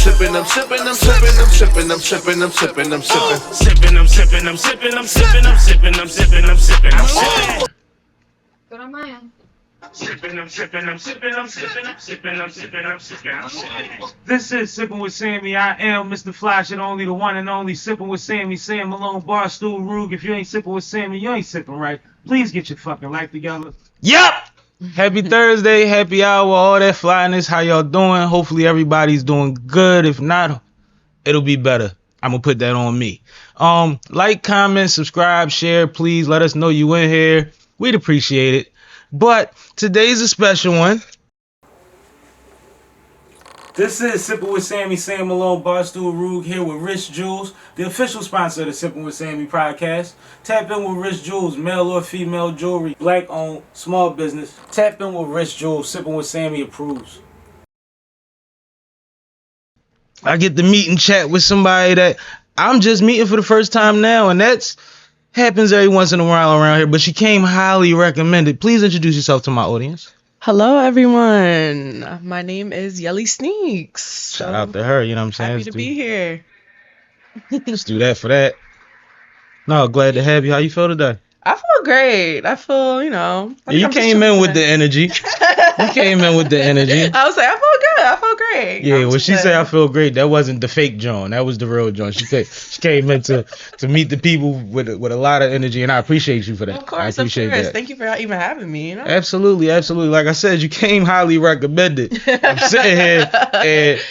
sipping, I'm sipping, I'm sipping, I'm sipping, I'm sipping, I'm sipping, I'm sipping. Sipping, I'm sipping, I'm sipping, I'm sipping, I'm sipping, I'm sipping, I'm sipping, I'm sipping. Go to my end. Sipping, I'm sipping, I'm sipping, I'm sipping, I'm sipping, I'm sipping, I'm sipping, I'm sipping. This is Sipping with Sammie. I am Mr. Flash and only the one and only Sipping with Sammie. Sam Malone, Barstool, Rug. If you ain't sipping with Sammie, you ain't sipping right. Please get your fucking life together. Yup! Happy Thursday, happy hour, all that flyness. How y'all doing? Hopefully everybody's doing good. If not, it'll be better. I'm gonna put that on me. Like, comment, subscribe, share. Please let us know you in here. We'd appreciate it. But today's a special one. This is Sipping with Sammie, Sam Malone, Barstool, Rug, here with Rich Jewels, the official sponsor of the Sipping with Sammie podcast. Tap in with Rich Jewels, male or female jewelry, black owned, small business. Tap in with Rich Jewels, Sipping with Sammie approves. I get to meet and chat with somebody that I'm just meeting for the first time now, and that's happens every once in a while around here, but she came highly recommended. Please introduce yourself to my audience. Hello, everyone. My name is Yelli Sneaks. Shout out to her, you know what I'm saying? Happy to be here. Let's do that for that. No, glad to have you. How you feel today? I feel great. I feel, You came in with the energy. You came in with the energy. I was like, I feel good. I feel great. Yeah, when she said I feel great, that wasn't the fake John. That was the real John. She came in to meet the people with a lot of energy, and I appreciate you for that. Of course, I appreciate that. Thank you for even having me. Absolutely, absolutely. Like I said, you came highly recommended. I'm sitting here, and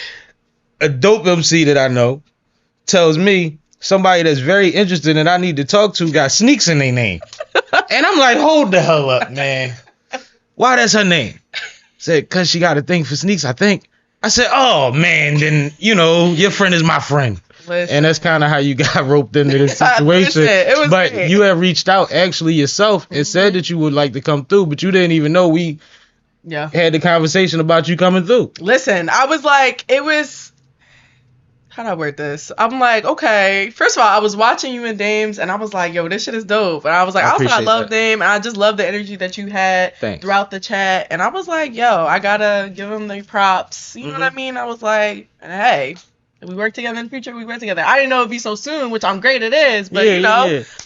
a dope MC that I know tells me somebody that's very interested and I need to talk to got Sneaks in their name. And I'm like, hold the hell up, man. Why that's her name? Said, cause she got a thing for Sneaks, I think. I said, oh man, then your friend is my friend. Listen. And that's kind of how you got roped into this situation. It was but great. You have reached out actually yourself and said that you would like to come through, but you didn't even know we had the conversation about you coming through. Listen, I was like, how do I word this? I'm like, okay. First of all, I was watching you and Dames, and I was like, yo, this shit is dope. And I was like, I love Dame, and I just love the energy that you had throughout the chat. And I was like, yo, I gotta give him the props. You know what I mean? I was like, hey, if we work together in the future, we work together. I didn't know it'd be so soon, which I'm great it is, but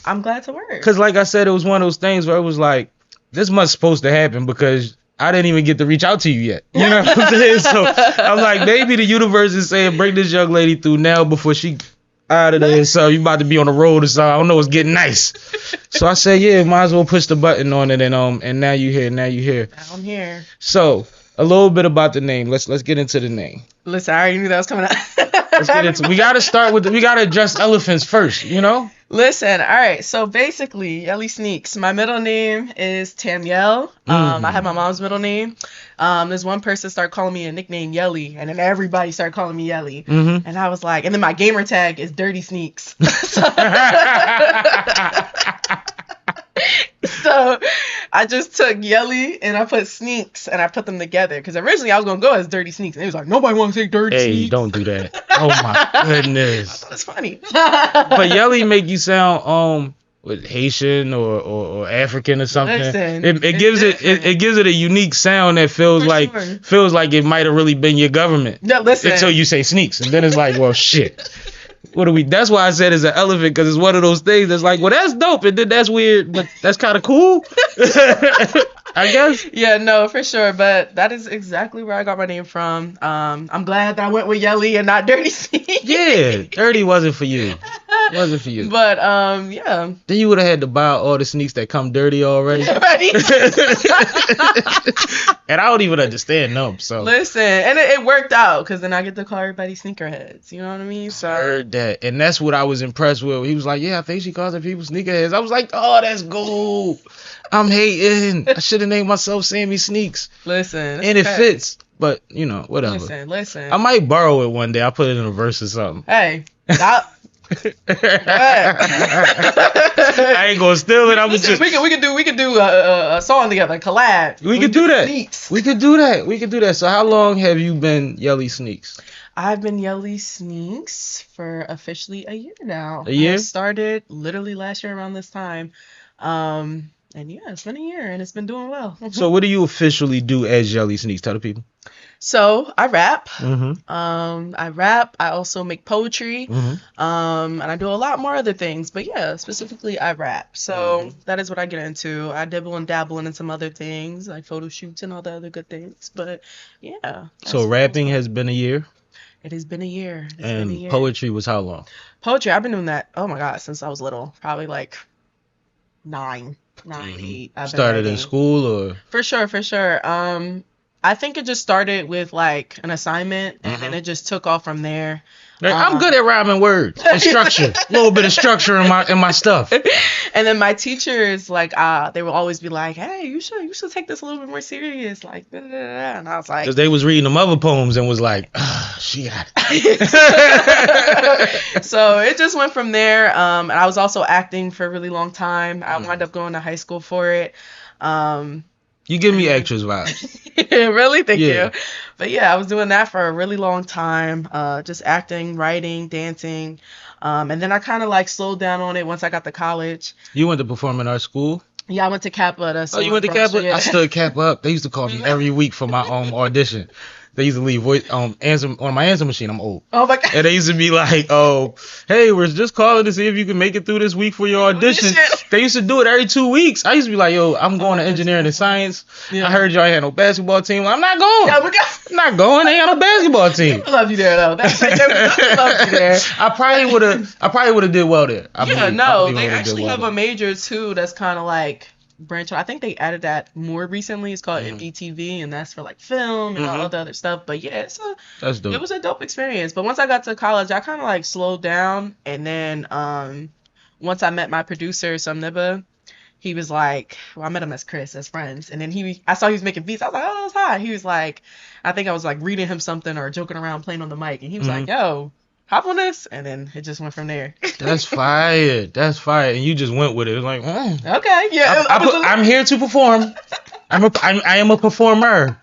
I'm glad to work. Because like I said, it was one of those things where it was like, this must supposed to happen because I didn't even get to reach out to you yet. You know what I'm saying? So I'm like, maybe the universe is saying, bring this young lady through now before she out of there. So you about to be on the road or something. I don't know. It's getting nice. So I said, yeah, might as well push the button on it. And now you here. Now you here. I'm here. So a little bit about the name. Let's get into the name. Listen, I already knew that was coming out. Let's get into. We got to start with. We got to address elephants first. Listen, all right. So basically, Yelli Sneaks. My middle name is Tamyel. I have my mom's middle name. There's one person started calling me a nickname Yelli, and then everybody started calling me Yelli. And I was like, and then my gamer tag is Dirty Sneaks. So I just took Yelli and I put Sneaks and I put them together because originally I was gonna go as Dirty Sneaks and it was like nobody wants to say Dirty Sneaks. Hey, don't do that. Oh my goodness. That's funny. But Yelli make you sound Haitian or African or something. Listen, it gives it a unique sound that feels like it might have really been your government. No, listen. Until you say Sneaks and then it's like, well, shit. That's why I said it's an elephant, because it's one of those things that's like, well, that's dope, and then that's weird, but that's kind of cool. I guess. Yeah, no, for sure. But that is exactly where I got my name from. I'm glad that I went with Yelli and not Dirty Sneaks. Yeah, Dirty wasn't for you. Wasn't for you. But yeah. Then you would have had to buy all the sneaks that come dirty already. Right. And I don't even understand them. So listen, and it worked out because then I get to call everybody sneakerheads. You know what I mean? So I heard that, and that's what I was impressed with. He was like, "Yeah, I think she calls her people sneakerheads." I was like, "Oh, that's gold." I'm hating. I should have named myself Sammie Sneaks. Listen, and it fits. But whatever. Listen. I might borrow it one day. I'll put it in a verse or something. Hey, I ain't gonna steal it. I'm just. We could do a song together, a collab. We could do that. We could do that. So how long have you been Yelli Sneaks? I've been Yelli Sneaks for officially a year now. A year? I started literally last year around this time. And yeah, it's been a year and it's been doing well. So what do you officially do as Yelli Sneaks? Tell the people. So I rap. Mm-hmm. I rap. I also make poetry. Mm-hmm. And I do a lot more other things. But yeah, specifically I rap. So that is what I get into. I dibble and dabble in some other things like photo shoots and all the other good things. But yeah. So rapping has been a year. It has been a year. It's And been a year. poetry was how long? Poetry, I've been doing that. Oh my God, since I was little. Probably like 9, 8. I've been Started in writing. school or? For sure. I think it just started with like an assignment, and then it just took off from there. Like, I'm good at rhyming words and structure. A little bit of structure in my stuff. And then my teachers, like, they would always be like, "Hey, you should take this a little bit more serious." Like, blah, blah, blah. And I was like, Because they was reading them other poems and was like, she got it. So it just went from there. And I was also acting for a really long time. I wound up going to high school for it. You give me actress vibes. Really? Thank Yeah. you. But yeah, I was doing that for a really long time. Just acting, writing, dancing. And then I kind of like slowed down on it once I got to college. You went to performing arts school? Yeah, I went to Kappa. That's Oh, you went to Kappa? Yeah. I stood Kappa up. They used to call me every week for my audition. They used to leave answer on my answer machine. I'm old. Oh my God. And they used to be like, "Oh, hey, we're just calling to see if you can make it through this week for your audition." They used to do it every 2 weeks. I used to be like, "Yo, I'm going to engineering and science. Yeah. I heard y'all had no basketball team. I'm not going. Yeah, we got- I'm not going. They ain't got no basketball team." I love you there though. I love you there. I probably would have did well there. I Yeah, believe no, I they would've actually did well have there. a major too that's kind of like branch out. I think they added that more recently. It's called MBTV, and that's for like film and all the other stuff. But yeah, That's dope. it was a dope experience. But once I got to college, I kind of like slowed down, and then once I met my producer, Samniba, he was like, well, I met him as Chris, as friends, and then I saw he was making beats. I was like, oh, that's hot. He was like, I think I was like reading him something or joking around playing on the mic, and he was like, yo, hop on this, and then it just went from there. That's fire. That's fire. And you just went with it. It was like, Okay, yeah. I'm here to perform. I am a performer.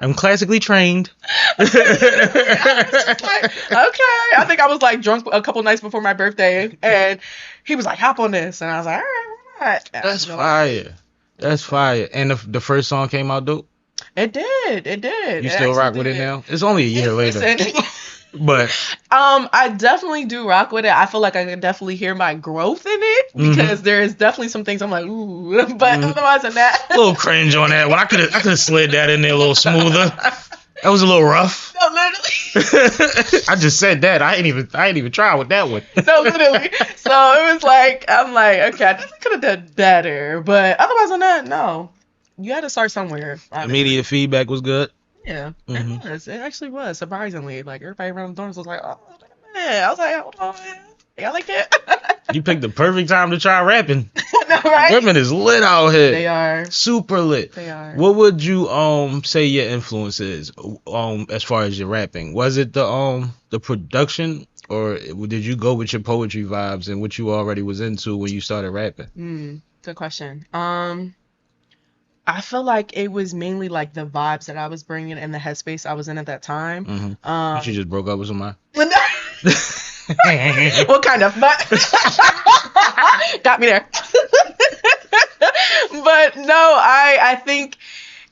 I'm classically trained. Okay, I think I was like drunk a couple nights before my birthday, and he was like, hop on this, and I was like, all right. That's fire. That's fire. And the first song came out dope? It did. You still rock with it now? It's only a year later. Listen, But I definitely do rock with it. I feel like I can definitely hear my growth in it because there is definitely some things I'm like, ooh, but otherwise than that, a little cringe on that one. I could have slid that in there a little smoother. That was a little rough. no, literally. I just said that. I ain't even try with that one. No, literally. So it was like, I'm like, okay, I definitely could have done better, but otherwise than that, no. You had to start somewhere. Immediate feedback was good. Yeah, it was. It actually was, surprisingly. Like, everybody around the dorms was like, oh, man. I was like, hold on, man. I like that. You picked the perfect time to try rapping. No, right? Women is lit out here. They are. Super lit. They are. What would you say your influence is as far as your rapping? Was it the production, or did you go with your poetry vibes and what you already was into when you started rapping? Good question. I feel like it was mainly like the vibes that I was bringing and the headspace I was in at that time. You just broke up with somebody? What kind of? But got me there. But no, I think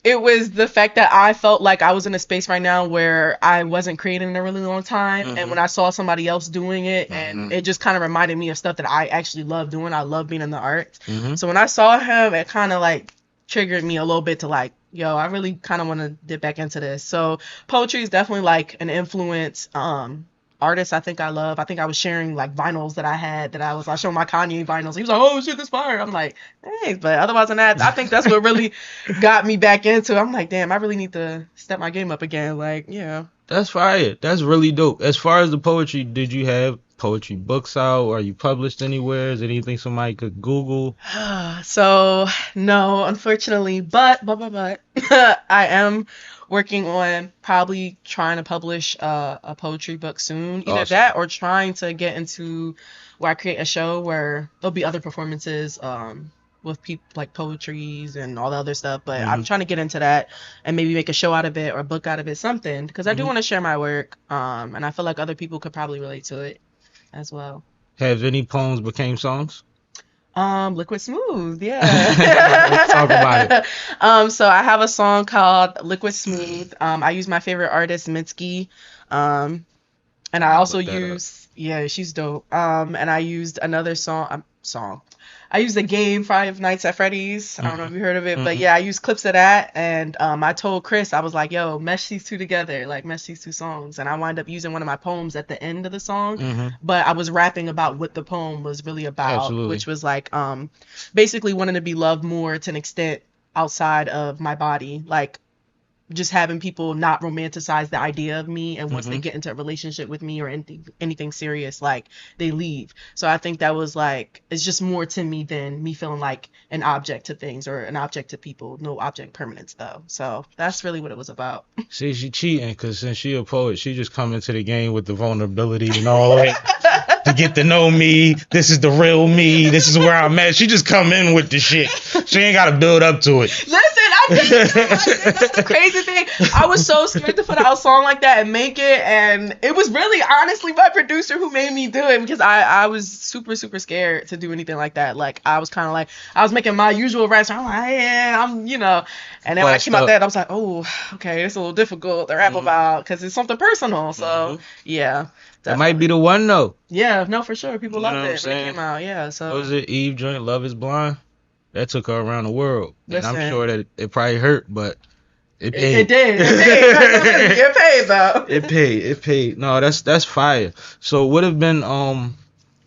it was the fact that I felt like I was in a space right now where I wasn't creating in a really long time. And when I saw somebody else doing it, and it just kind of reminded me of stuff that I actually love doing. I love being in the arts. So when I saw him, it kind of like triggered me a little bit to like, yo, I really kind of want to dip back into this. So poetry is definitely like an influence. Artists I think I love. I think I was sharing like vinyls that I had that I was showing my Kanye vinyls. He was like, oh shit, that's fire. I'm like, thanks. But otherwise than that, I think that's what really got me back into it. I'm like, damn, I really need to step my game up again. Like, yeah. That's fire. That's really dope. As far as the poetry, did you have poetry books out? Are you published anywhere? Is there anything somebody could Google? So no, unfortunately, but I am working on probably trying to publish a poetry book soon. Either Awesome. that or trying to get into where I create a show where there'll be other performances with people like poetries and all the other stuff. But I'm trying to get into that and maybe make a show out of it or a book out of it, something, because I do want to share my work. And I feel like other people could probably relate to it as well. Have any poems became songs? Liquid Smooth, yeah. Let's talk about So I have a song called Liquid Smooth. I use my favorite artist, Femcee. And I also use, yeah, she's dope. And I used another song. I used a game, Five Nights at Freddy's. I don't know if you heard of it, but yeah, I used clips of that. And I told Chris, I was like, yo, mesh these two together, like mesh these two songs. And I wound up using one of my poems at the end of the song, but I was rapping about what the poem was really about, which was like basically wanting to be loved more to an extent outside of my body. Like, just having people not romanticize the idea of me, and once they get into a relationship with me or anything serious, like, they leave. So I think that was like, it's just more to me than me feeling like an object to things or an object to people. No object permanence though. So that's really what it was about. See, she cheating because since she a poet, she just come into the game with the vulnerability and all that to get to know me. This is the real me. This is where I'm at. She just come in with the shit. She ain't got to build up to it. Listen, I think that's the crazy thing. I was so scared to put out a song like that and make it, and it was really honestly my producer who made me do it, because I was super scared to do anything like that. Like, I was kind of like, I was making my usual raps. I'm like, yeah, I'm, you know, and then when I came out that, I was like, oh, okay, it's a little difficult to rap about because it's something personal. So yeah, that might be the one though. Yeah, no, for sure, people loved it when it came out. Yeah, so what was it, Eve joint, Love Is Blind? That took her around the world. Listen, and I'm sure that it probably hurt, but it paid. It did. It paid. It paid though. It paid. No, that's fire. So what have been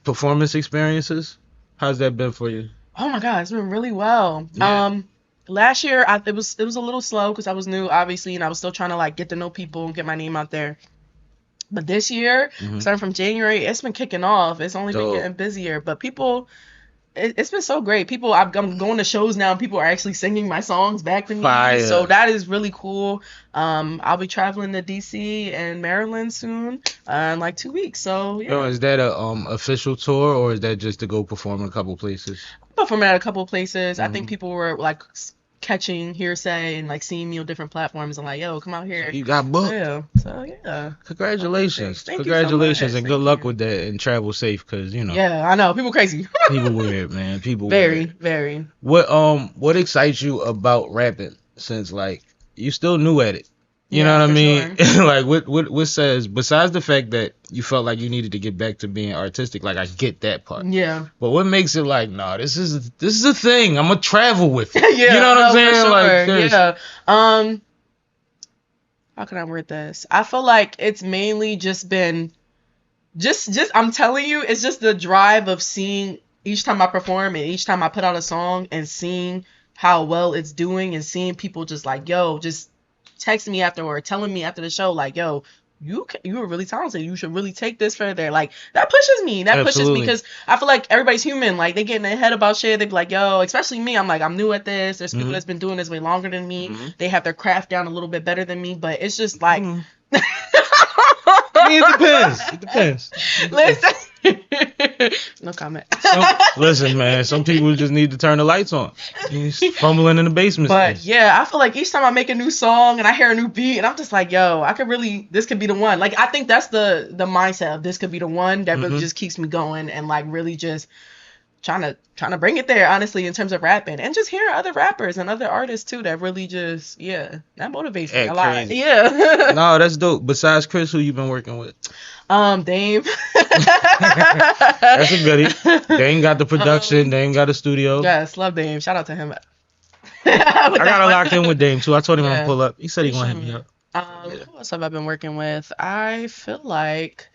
performance experiences? How's that been for you? Oh my God, it's been really well. Yeah. Last year it was a little slow because I was new, obviously, and I was still trying to like get to know people and get my name out there. But this year, starting from January, it's been kicking off. It's only been getting busier, but people. It's been so great. People, I'm going to shows now, and people are actually singing my songs back to me. Fire. So that is really cool. I'll be traveling to DC and Maryland soon, in like 2 weeks. So yeah. Yo, is that a official tour, or is that just to go perform in a couple places? Performing at a couple places. I think people were like catching hearsay and like seeing me on different platforms and like, yo, come out here. You got booked. Yeah. So yeah. Congratulations. Thank Congratulations, you so and good luck with that, and travel safe, cause you know. Yeah, I know. People crazy. People weird, man. People very, weird. very. What excites you about rapping, since like you still new at it? You know what I mean? Sure. Like what says, besides the fact that you felt like you needed to get back to being artistic, like I get that part. Yeah. But what makes it like, nah, this is a thing. I'm gonna travel with it. Yeah. You know what I'm saying? Sure. Like, yeah. How can I word this? I feel like it's mainly just been just I'm telling you, it's just the drive of seeing each time I perform and each time I put out a song and seeing how well it's doing and seeing people just like, yo, just texting me after or telling me after the show like, yo, you were really talented, you should really take this further. Like, that pushes me. Pushes me because I feel like everybody's human. Like, they get in their head about shit. They be like, yo, especially me, I'm like, I'm new at this. There's people that's been doing this way longer than me. They have their craft down a little bit better than me, but it's just like I mean, it depends. Listen. No comment. Listen, man, some people just need to turn the lights on. He's fumbling in the basement. But yeah, I feel like each time I make a new song and I hear a new beat and I'm just like, yo, this could be the one. Like, I think that's the mindset of this could be the one that really just keeps me going and like really just trying to bring it there, honestly, in terms of rapping and just hearing other rappers and other artists too that really just, that motivates me a lot. Crazy. Yeah. No, that's dope. Besides Chris, who you been working with? Dame. That's a goodie. Dame got the production. Dame got the studio. Yes, love Dame. Shout out to him. I got locked in with Dame too. I told him I'm gonna pull up. He said he gonna hit me up. Who else have I been working with? I feel like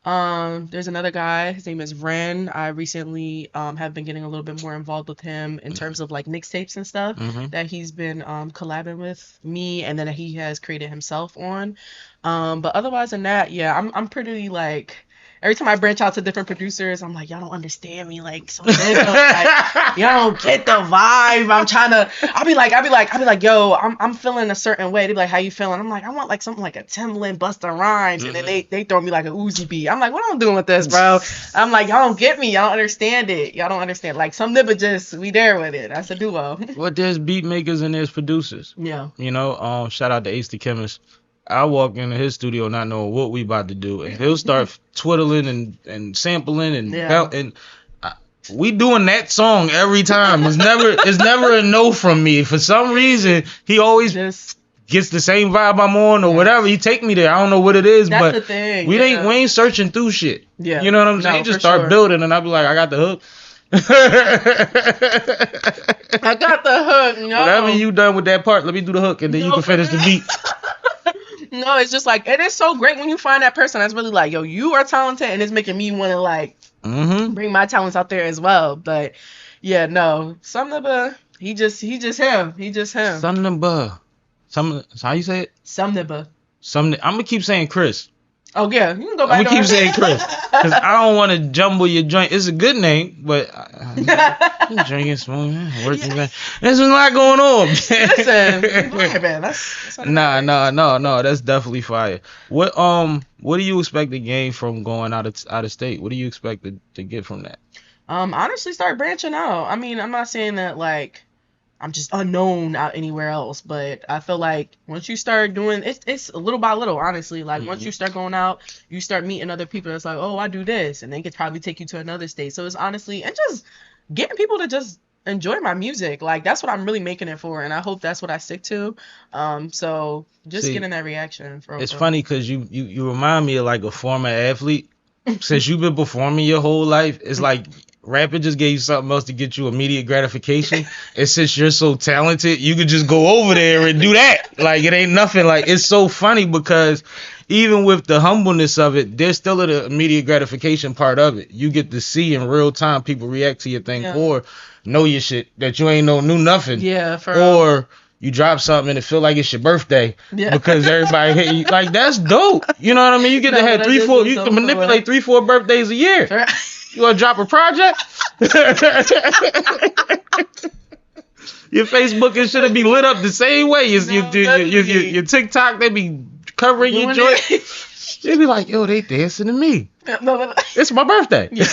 there's another guy. His name is Ren. I recently have been getting a little bit more involved with him in terms of like mixtapes and stuff that he's been collabing with me and then he has created himself on. But otherwise than that, yeah, I'm pretty like, every time I branch out to different producers, I'm like, y'all don't understand me, like, so like, y'all don't get the vibe. I'll be like, yo, I'm feeling a certain way. They be like, how you feeling? I'm like, I want like something like a Timbaland, Busta Rhymes, and then they throw me like a Uzi beat. I'm like, what am I doing with this, bro? I'm like, y'all don't get me. Y'all don't understand it. Y'all don't understand. Like, some nigga just, we there with it. That's a duo. Well, there's beat makers and there's producers. Yeah. You know, shout out to Ace the Chemist. I walk into his studio not knowing what we about to do, and he'll start twiddling and sampling and we doing that song every time. It's never a no from me. For some reason, he always gets the same vibe I'm on or whatever. He take me there. I don't know what it is, That's but the thing. we ain't searching through shit. Yeah. You know what I'm saying? Just start building, and I be like, I got the hook. I got the hook. No. Whatever you done with that part, let me do the hook, and then you can finish the beat. No, it's just like, it is so great when you find that person that's really like, yo, you are talented, and it's making me want to like bring my talents out there as well. But yeah, no, he just him. How you say it? I'm gonna keep saying Chris. Oh yeah, you can go back. I'm gonna keep saying Chris because I don't want to jumble your joint. It's a good name, but I'm drinking, smoking, working. Yeah. There's a lot going on. Listen, man, that's no, that's definitely fire. What do you expect to gain from going out of state? What do you expect to get from that? Honestly, start branching out. I mean, I'm not saying that like I'm just unknown out anywhere else, but I feel like once you start doing it's a little by little, honestly. Like once you start going out, you start meeting other people that's like, oh, I do this, and they could probably take you to another state. So it's honestly, and just getting people to just enjoy my music. Like that's what I'm really making it for, and I hope that's what I stick to. So just getting that reaction. It's funny because you remind me of like a former athlete. Since you've been performing your whole life, it's like rapping just gave you something else to get you immediate gratification. And since you're so talented, you could just go over there and do that. Like it ain't nothing. Like it's so funny because even with the humbleness of it, there's still an immediate gratification part of it. You get to see in real time people react to your thing or know your shit that you ain't knew nothing. Yeah, or you drop something and it feel like it's your birthday because everybody hit you. Like that's dope. You know what I mean? You get to have 3-4. You can manipulate 3-4 birthdays a year. Right. You wanna drop a project? Your Facebook and shit be lit up the same way. Your TikTok, they be covering your joint. They be like, yo, they dancing to me. No. It's my birthday. Yeah.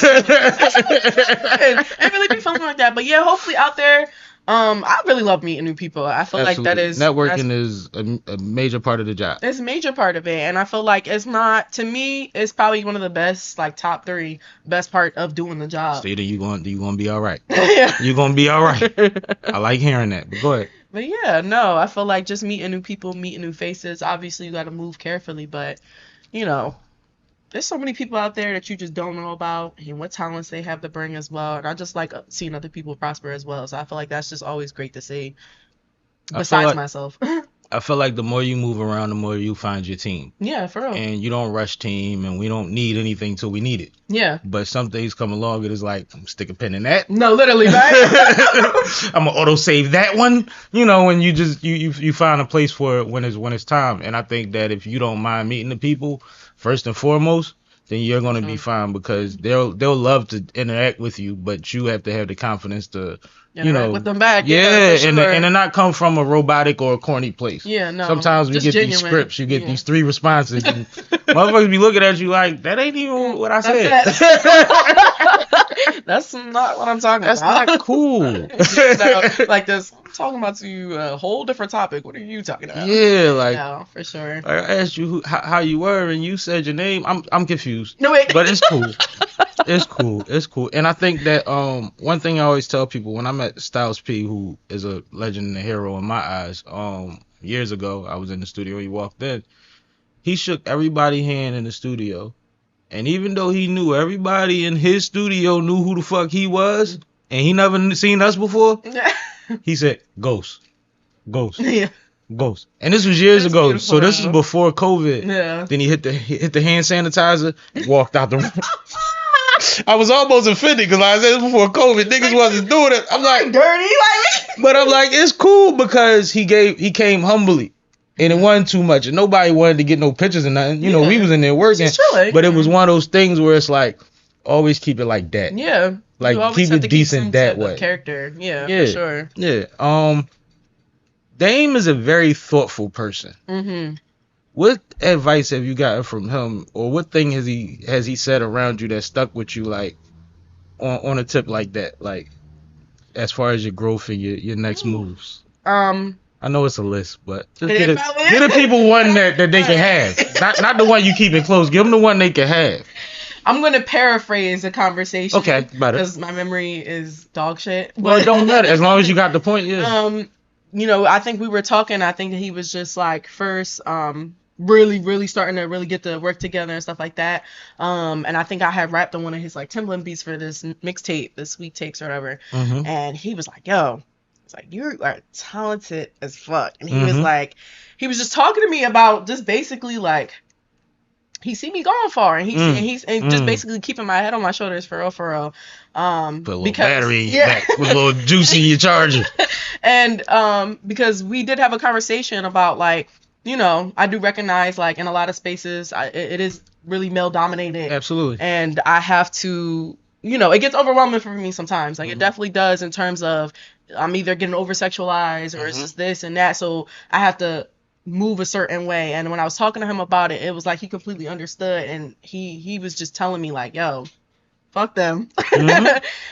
It really be something like that. But yeah, hopefully out there. I really love meeting new people. I feel like that is networking is a major part of the job. It's a major part of it, and I feel like it's not, to me, it's probably one of the best, like top 3 best part of doing the job. So you gonna be all right. Yeah. You gonna be all right. I like hearing that. But go ahead. But yeah, no, I feel like just meeting new people, meeting new faces. Obviously, you got to move carefully, but you know. There's so many people out there that you just don't know about and what talents they have to bring as well. And I just like seeing other people prosper as well. So I feel like that's just always great to see. Besides myself. I feel like the more you move around, the more you find your team. Yeah, for real. And you don't rush team, and we don't need anything till we need it. Yeah. But some things come along, it is like, stick a pin in that. No, literally, right? I'm gonna auto save that one. You know, and you just you find a place for it when it's time. And I think that if you don't mind meeting the people, first and foremost, then you're gonna be fine because they'll love to interact with you, but you have to have the confidence to with them back. Yeah, sure. and it not come from a robotic or a corny place. Yeah, no. Sometimes we get these scripts, you get these 3 responses, and motherfuckers be looking at you like, that ain't even what I said. That's not what I'm talking about. That's not cool. Like this, I'm talking about a whole different topic. What are you talking about? Yeah, like no, for sure. I asked you how you were, and you said your name. I'm confused. No wait, but it's cool. It's cool. And I think that one thing I always tell people when I met Styles P, who is a legend and a hero in my eyes, years ago, I was in the studio, he walked in. He shook everybody's hand in the studio. And even though he knew everybody in his studio knew who the fuck he was, and he never seen us before, he said, Ghost. Yeah. Ghost. And this was years ago, beautiful, so this is before COVID. Yeah. Then he hit the hand sanitizer, walked out the room. I was almost offended because like I said, before COVID, niggas wasn't doing it. I'm like, dirty like me. But I'm like, it's cool because he came humbly. And it wasn't too much. And nobody wanted to get no pictures or nothing. You know, we was in there working. But it was one of those things where it's like, always keep it like that. Yeah. Like, keep it decent that way. Character. Yeah, for sure. Yeah. Dame is a very thoughtful person. Mm-hmm. What advice have you gotten from him? Or what thing has he said around you that stuck with you, like, on a tip like that? Like, as far as your growth and your next moves? I know it's a list, but just get the people one that they can have. Not the one you keep it close. Give them the one they can have. I'm gonna paraphrase the conversation. Okay, better. Because my memory is dog shit. Well, it don't matter as long as you got the point. Yeah. You know, I think we were talking. I think that he was just like first, really starting to really get the work together and stuff like that. And I think I had rapped on one of his like Timbaland beats for this mixtape, the Sweet Takes or whatever. And he was like, "Yo, it's like you are talented as fuck." And he was like, he was just talking to me about just basically like. He see me going far, and he's just basically keeping my head on my shoulders for real. Put a little battery back with a little juice in your charger. And because we did have a conversation about like, you know, I do recognize like in a lot of spaces it is really male dominated. Absolutely. And I have to, you know, it gets overwhelming for me sometimes. Like it definitely does in terms of I'm either getting over sexualized or it's just this and that. So I have to move a certain way. And when I was talking to him about it, it was like he completely understood, and he was just telling me like, yo, fuck them.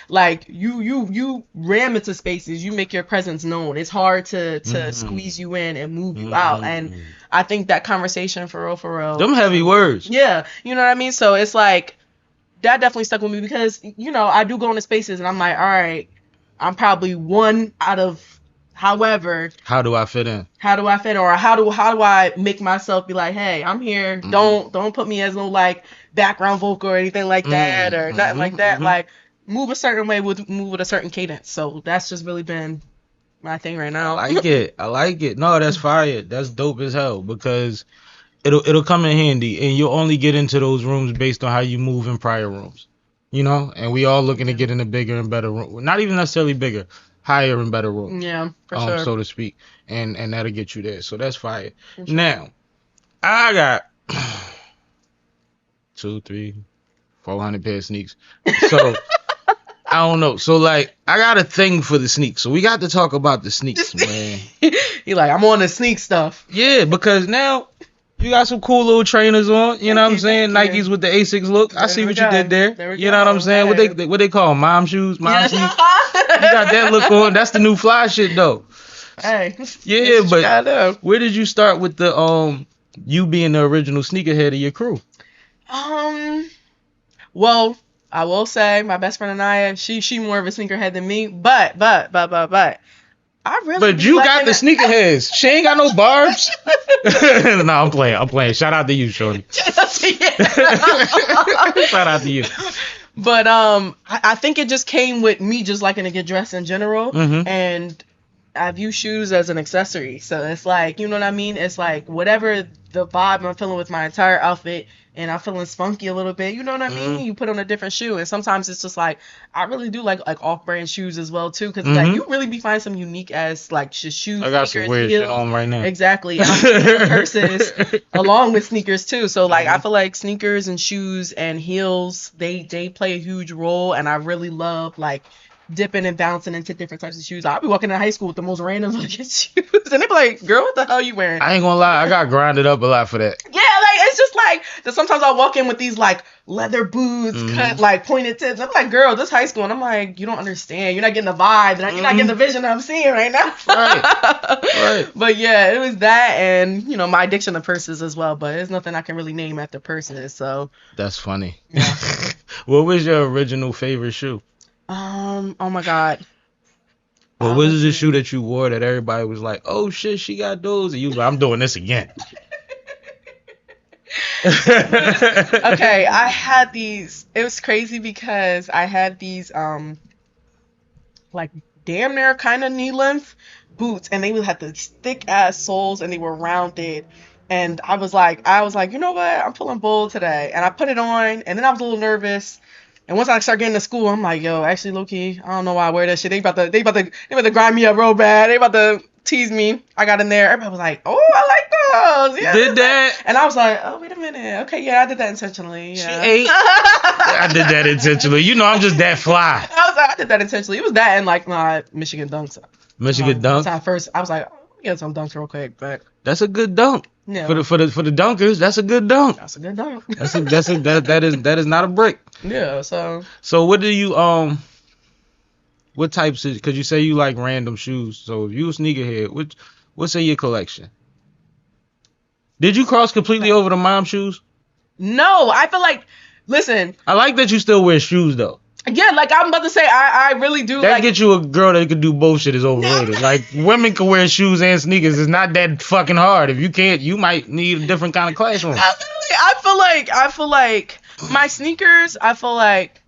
Like you ram into spaces, you make your presence known. It's hard to squeeze you in and move you out. And I think that conversation for real them heavy words. Yeah, you know what I mean? So it's like that definitely stuck with me because, you know, I do go into spaces and I'm like, all right, I'm probably one out of however, how do I fit in? Or how do I make myself be like, hey, I'm here. Don't put me as no like background vocal or anything like that or nothing like that. Like move a certain way move with a certain cadence. So that's just really been my thing right now. I like it. No, that's fire. That's dope as hell because it'll come in handy, and you'll only get into those rooms based on how you move in prior rooms. You know, and we all looking to get in a bigger and better room. Not even necessarily bigger. Higher and better room. Yeah, for sure. So to speak. And that'll get you there. So that's fire. Sure. Now, I got 400 pair of sneaks. So I don't know. So like I got a thing for the sneaks. So we got to talk about the sneaks, man. He like, I'm on the sneak stuff. Yeah, because now you got some cool little trainers on, you know what I'm saying? Nikes with the Asics look. I see what you did there. You know what I'm saying? What they call them? Mom shoes? Mom shoes? You got that look on. That's the new fly shit though. Hey. Yeah, but where did you start with the you being the original sneakerhead of your crew? Well, I will say my best friend Anaya, she more of a sneakerhead than me, but I really. But you got the sneakerheads. She ain't got no barbs. No, I'm playing. Shout out to you, shorty. Shout out to you. But I think it just came with me just liking to get dressed in general, and I view shoes as an accessory. So it's like, you know what I mean? It's like whatever the vibe I'm feeling with my entire outfit, and I'm feeling spunky a little bit, you know what I mean? You put on a different shoe, and sometimes it's just like I really do like off-brand shoes as well too, because like you really be finding some unique ass like shoes. I got some weird shit on right now. Exactly. Purses along with sneakers too. So like I feel like sneakers and shoes and heels, they play a huge role, and I really love like dipping and bouncing into different types of shoes. I'll be walking in high school with the most random looking shoes, and they be like, "Girl, what the hell you wearing?" I ain't gonna lie, I got grinded up a lot for that. Yeah, like it's just like that. Sometimes I walk in with these like leather boots, cut like pointed tips. I'm like, "Girl, this high school," and I'm like, "You don't understand. You're not getting the vibe. You're not getting the vision that I'm seeing right now." Right. But yeah, it was that, and you know, my addiction to purses as well. But there's nothing I can really name after purses. So that's funny. Yeah. What was your original favorite shoe? Oh my God. What was the shoe that you wore that everybody was like, "Oh shit, she got those," and you was like, "I'm doing this again"? Okay, I had these. It was crazy because I had these like damn near kind of knee length boots, and they would have the thick ass soles, and they were rounded. And I was like, you know what? I'm feeling bold today, and I put it on, and then I was a little nervous. And once I start getting to school, I'm like, yo, actually, low key, I don't know why I wear that shit. They about to grind me up real bad. They about to tease me. I got in there. Everybody was like, oh, I like those. Yeah, did that? And I was like, oh, wait a minute. Okay, yeah, I did that intentionally. Yeah. She ate. I did that intentionally. You know, I'm just that fly. I did that intentionally. It was that and like my Michigan dunks. Michigan dunk. At first, I was like, oh, let me get some dunks real quick, but that's a good dunk. Yeah. For the dunkers, that's a good dunk. That's a good dunk. That is not a break. Yeah. So what do you what types of, because you say you like random shoes, so if you a sneakerhead, what's in your collection? Did you cross completely over the mom shoes? No, I feel like Listen, I like that you still wear shoes though. yeah, like I'm about to say, I really do. That like, get you a girl that can do both shit is overrated. Like women can wear shoes and sneakers. It's not that fucking hard. If you can't, you might need a different kind of classroom. I feel like my sneakers. I feel like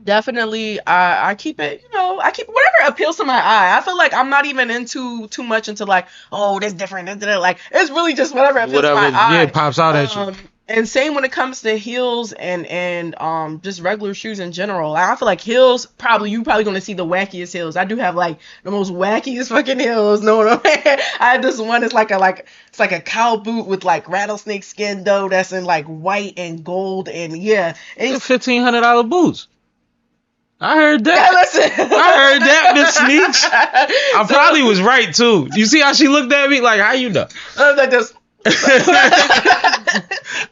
definitely I keep it. You know, I keep whatever appeals to my eye. I feel like I'm not even into too much into like, oh, that's different. Like it's really just whatever appeals to my eye. Yeah, pops out at you. And same when it comes to heels and just regular shoes in general. Like, I feel like heels, you probably gonna see the wackiest heels. I do have like the most wackiest fucking heels. Know what I mean? I have this one. It's like a cow boot with like rattlesnake skin though. That's in like white and gold and yeah. And $1,500 boots. I heard that. yeah, listen. I heard that, Miss Sneaks. I probably was right too. You see how she looked at me? Like, how you know? I was like this.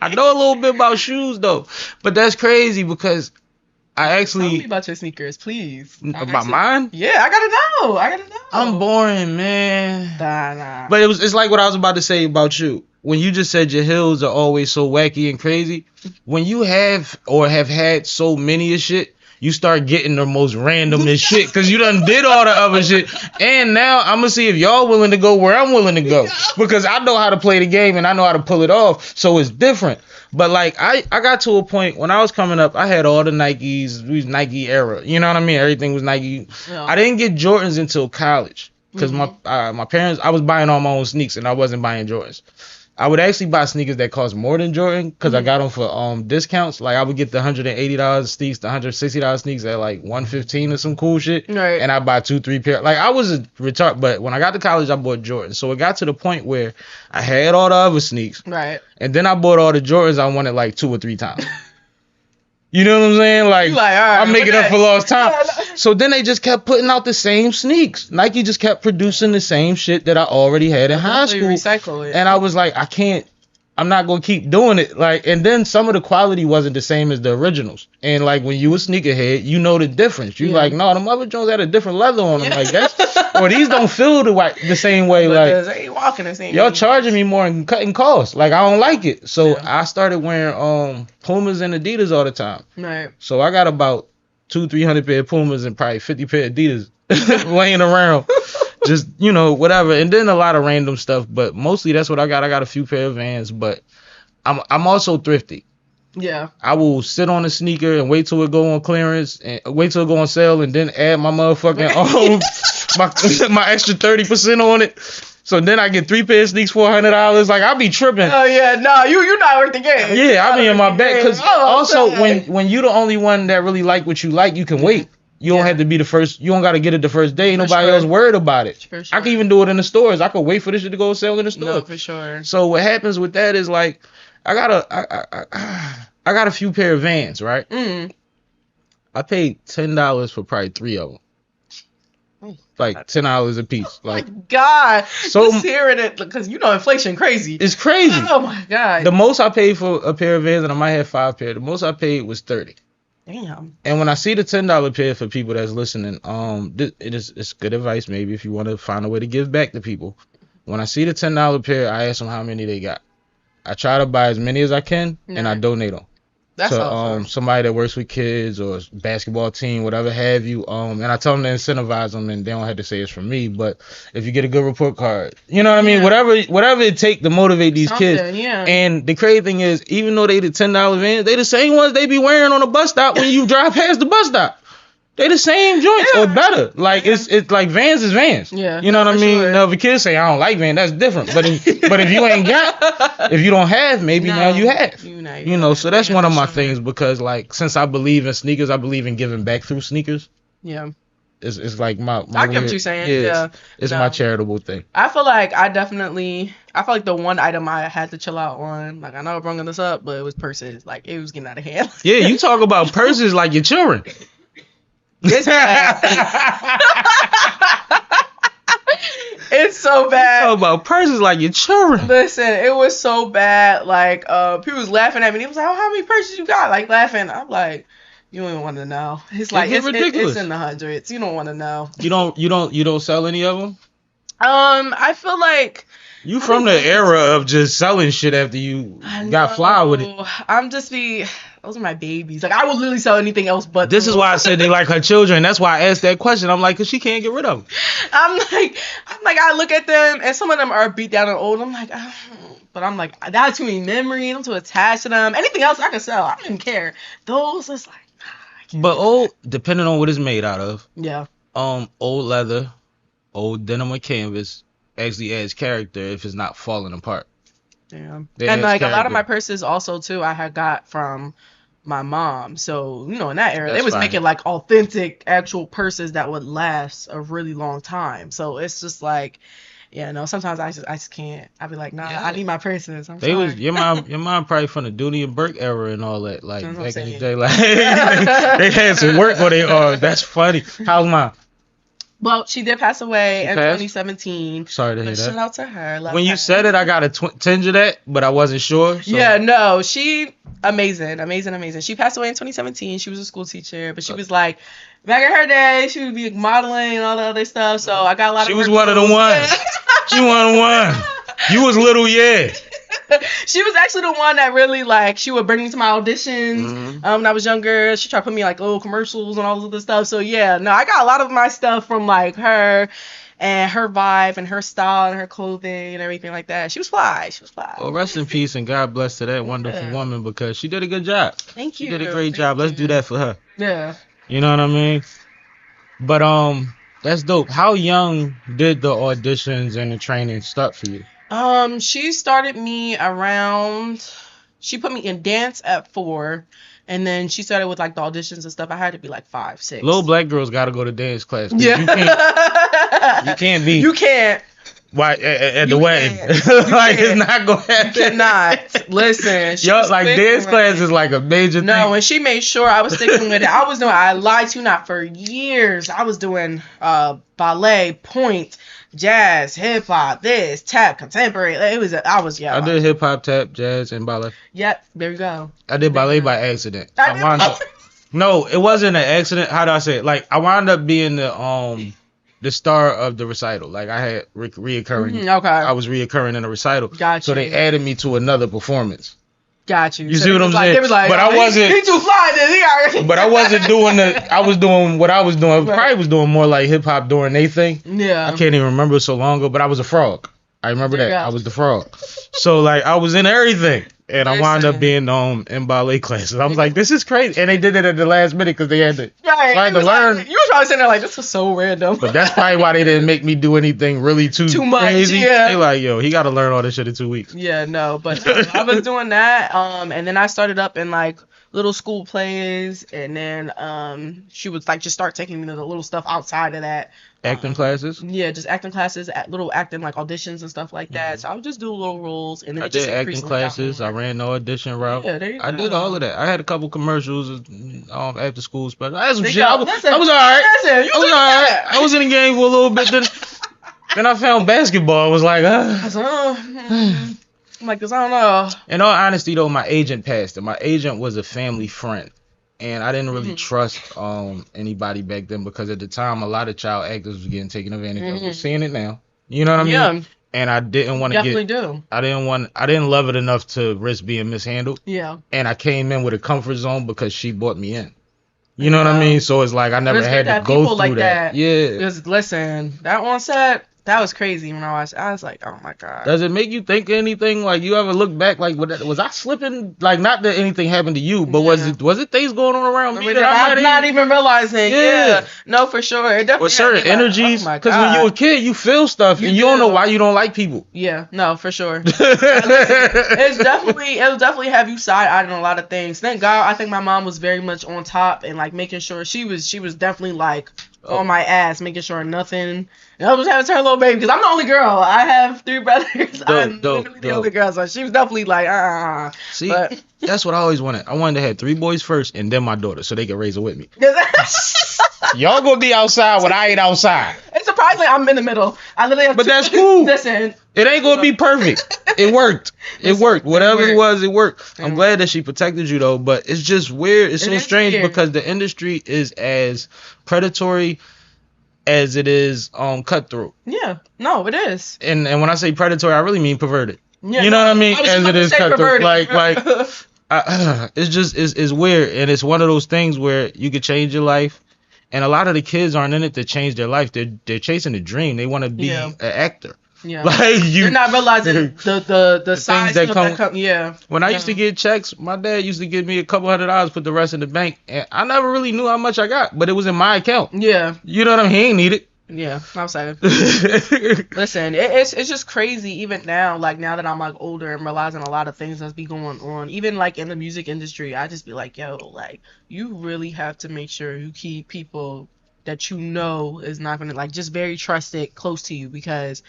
I know a little bit about shoes though, but that's crazy because I actually Tell me about your sneakers, please. about mine. Yeah, I gotta know. I'm boring, man. Nah. But it's like what I was about to say about you. When you just said your heels are always so wacky and crazy, when you have or have had so many of shit, you start getting the most randomest shit because you done did all the other shit. And now I'm going to see if y'all willing to go where I'm willing to go because I know how to play the game and I know how to pull it off. So it's different. But like I got to a point when I was coming up, I had all the Nikes. We was Nike era. You know what I mean? Everything was Nike. Yeah. I didn't get Jordans until college because my parents, I was buying all my own sneaks and I wasn't buying Jordans. I would actually buy sneakers that cost more than Jordan because I got them for discounts. Like I would get the $180 sneaks, the $160 sneaks at like $115 or some cool shit. Right. And I buy 2-3 pair. Like I was a retard, but when I got to college, I bought Jordans. So it got to the point where I had all the other sneaks. Right. And then I bought all the Jordans I wanted like 2 or 3 times. You know what I'm saying? Like, all right, I'm making up for lost time. So then they just kept putting out the same sneaks. Nike just kept producing the same shit that I already had in high school. Recycle it. And I was like, I'm not going to keep doing it. Like, and then some of the quality wasn't the same as the originals. And like when you a sneakerhead, you know the difference. You like, no, them other Jones had a different leather on them. Like that's, or these don't feel the same way. Because like they ain't walking the same y'all way. charging me more and cutting costs. Like I don't like it. So I started wearing Pumas and Adidas all the time. Right. So I got about 200-300 pair of Pumas and probably 50 pair of Adidas laying around. Just, you know, whatever. And then a lot of random stuff, but mostly that's what I got. I got a few pair of Vans, but I'm also thrifty. Yeah. I will sit on a sneaker and wait till it go on clearance and wait till it go on sale and then add my motherfucking my extra 30% on it. So then I get 3 pair of sneaks for $100. Like I be tripping. Oh yeah, no, you not worth the game. Yeah, I be in my bag because also when you the only one that really like what you like, you can wait. You don't have to be the first. You don't got to get it the first day. Ain't nobody else worried about it. For sure. I can even do it in the stores. I could wait for this shit to go sell in the store. No, for sure. So what happens with that is like, I got a few pair of Vans, right? I paid $10 for probably 3 of them. Like $10 a piece. Like, oh my God. So just hearing it because you know inflation crazy. It's crazy. Oh my God. The most I paid for a pair of Vans, and I might have 5 pair. The most I paid was $30. Damn. And when I see the $10 pair for people that's listening, it's good advice maybe if you want to find a way to give back to people. When I see the $10 pair, I ask them how many they got. I try to buy as many as I can, and I donate them. That's to awesome. Somebody that works with kids or basketball team, whatever have you. And I tell them to incentivize them, and they don't have to say it's from me. But if you get a good report card, you know what I mean. Whatever it take to motivate these kids. Yeah. And the crazy thing is, even though they the $10 Vans, they the same ones they be wearing on a bus stop when you drive past the bus stop. They the same joints or better. Like it's like Vans is Vans. Yeah. You know what I mean? Sure. Now if a kid say I don't like Vans, that's different. But if you ain't got, if you don't have, maybe now you have. You know, so that's one of my things because like since I believe in sneakers, I believe in giving back through sneakers. Yeah. It's like my I get what you're saying. Yeah. It's my charitable thing. I feel like the one item I had to chill out on, like I know I'm bringing this up, but it was purses. Like it was getting out of hand. Yeah, you talk about purses like your children. It's bad. It's so bad. You talk about purses like your children. Listen, it was so bad. Like people was laughing at me. He was like, "Oh, how many purses you got?" Like laughing. I'm like, "You don't want to know." It's like it's ridiculous. It's in the hundreds. You don't want to know. You don't sell any of them. I feel like you from the era of just selling shit after you got fly with it. those are my babies. Like I would literally sell anything else but This is those. why I said they like her children. That's why I asked that question. I'm like, cause she can't get rid of them. I'm like, I look at them and some of them are beat down and old. I'm like, but I'm like, that's too many memories. I'm too attached to them. Anything else I can sell. I don't even care. Those, it's like, I can't. But old, depending on what it's made out of. Yeah. Old leather, old denim or canvas actually adds character if it's not falling apart. Yeah. They And adds like a lot character. of my purses also too, I had got from my mom. So, you know, in that era, they That's was fine. making like authentic actual purses that would last a really long time. So it's just like, yeah, no, sometimes I just can't. I'd be like, nah, Yeah. I need my purses. I'm They sorry. was your mom probably from the Dooney and Burke era and all that. Like That's what I'm back in the saying. day, like they had some work on they that's funny. How's mom? Well, she did pass away in passed? 2017. Sorry to hear But shout that. out to her. Love When you her. said it, I got a tinge of that, but I wasn't sure. So. Yeah, no, she amazing. She passed away in 2017. She was a school teacher, but she was like, back in her day, she would be modeling and all the other stuff. So I got a lot She of. was her one of the clothes. ones. She one of the one. You was little, yeah. She was actually the one that really like she would bring me to my auditions. Mhm. When I was younger, she tried to put me like little commercials and all this other stuff. So yeah, no, I got a lot of my stuff from like her and her vibe and her style and her clothing and everything like that. She was fly. Well, rest in peace and God bless to that wonderful Yeah. woman because she did a good job. Thank you. She did a great Thank job. Let's you. do that for her. Yeah. You know what I mean? But that's dope. How young did the auditions and the training start for you? She started me around. She put me in dance at 4, and then she started with like the auditions and stuff. I had to be like 5, 6. Little black girls got to go to dance class. 'Cause Yeah. You can't be You can't. why at the You wedding. can't. You Like it's can't. not gonna happen. You cannot. Listen. she Yo, was like quick dance and class ready. is like a major No, thing. and she made sure I was sticking with it. I lied to you not for years. I was doing ballet, point, jazz, hip hop, this, tap, contemporary. I did hip hop, tap, jazz, and ballet. Yep, there you go. I did ballet by accident. I did- wound up. No, it wasn't an accident. How do I say it? Like I wound up being the star of the recital. Like I had reoccurring. Okay. I was reoccurring in a recital. Got So you. they added me to another performance. Got you. You So see they what I'm was like- saying? They was like, But I oh, wasn't- He too fly. Then he already. But I wasn't doing I was doing what I was doing. Right. Probably was doing more like hip hop during they thing. Yeah. I can't even remember so long ago, but I was a frog. I remember There you that. go. I was the frog. So like I was in everything. And I wound up Listen. being in ballet classes. I was like, this is crazy. And they did it at the last minute because they had to. Right. So I had It to was like- learn. you were probably sitting there like, this was so random. But that's probably why they didn't make me do anything really too much, crazy. yeah. They like, yo, he got to learn all this shit in 2 weeks. Yeah, no, but I was doing that, and then I started up in like little school plays, and then she would like just start taking me to the little stuff outside of that. Acting classes. Yeah, just acting classes, little acting like auditions and stuff like that. So I would just do little roles, and then I it just did acting increasingly got classes. I more. ran the audition route. Yeah, there you I go. did all of that. I had a couple commercials after school special. I had some There you shit. go. I was Listen, all right. Listen, you I was all look right. at that. I was in the game for a little bit. Then I found basketball. I was like, I was like, oh, I'm like, 'cause I don't know. In all honesty, though, my agent passed, and my agent was a family friend, and I didn't really trust anybody back then because at the time a lot of child actors was getting taken advantage of. We're seeing it now. You know what I mean? Yeah, And I didn't want to definitely get. do. I didn't love it enough to risk being mishandled, Yeah. and I came in with a comfort zone because she bought me in. You know what I Wow. mean? So it's like I never It's good had to to have go people through like that. that. Yeah. Because listen, that on set, that was crazy when I watched. I was like, oh my god. Does it make you think of anything? Like you ever look back? Like was I slipping? Like not that anything happened to you, but was it things going on around me that I I'm might not even realizing. Yeah. Yeah. No, for sure. It definitely or certain had me like, energies? oh my Because when you a God. kid, you feel stuff You and you don't know do. why you don't like people. Yeah. No, for sure. It'll definitely have you side-eyed on a lot of things. Thank God, I think my mom was very much on top and like making sure she was definitely like on my ass, making sure nothing. And I was having to her little baby because I'm the only girl. I have 3 brothers. I'm literally the only girl, so she was definitely like, See, But- that's what I always wanted. I wanted to have 3 boys first and then my daughter so they could raise her with me. Y'all gonna be outside when I ain't outside. It's surprisingly I'm in the middle. I literally have But 2 that's cool. Listen, It ain't gonna be perfect. It worked. It worked. Whatever it was, it worked. I'm Mm. glad that she protected you though, but it's just weird. It's so It is strange weird. because the industry is as predatory as it is cutthroat. yeah, no, it is. And when I say predatory, I really mean perverted. Yeah, You know what I mean? was As just it about to is say cutthroat. perverted. Like it's weird, and it's one of those things where you could change your life, and a lot of the kids aren't in it to change their life. They're chasing a dream. They want to be an actor. Yeah. Like you're not realizing the size that come. Yeah. When I used to get checks, my dad used to give me a couple $100, put the rest in the bank, and I never really knew how much I got, but it was in my account. Yeah. You know what I mean? He ain't need it. Yeah, I'm saying. Listen, it's just crazy even now. Like now that I'm like older and realizing a lot of things that's be going on, even like in the music industry, I just be like, yo, like you really have to make sure you keep people that you know is not gonna like just very trusted close to you, because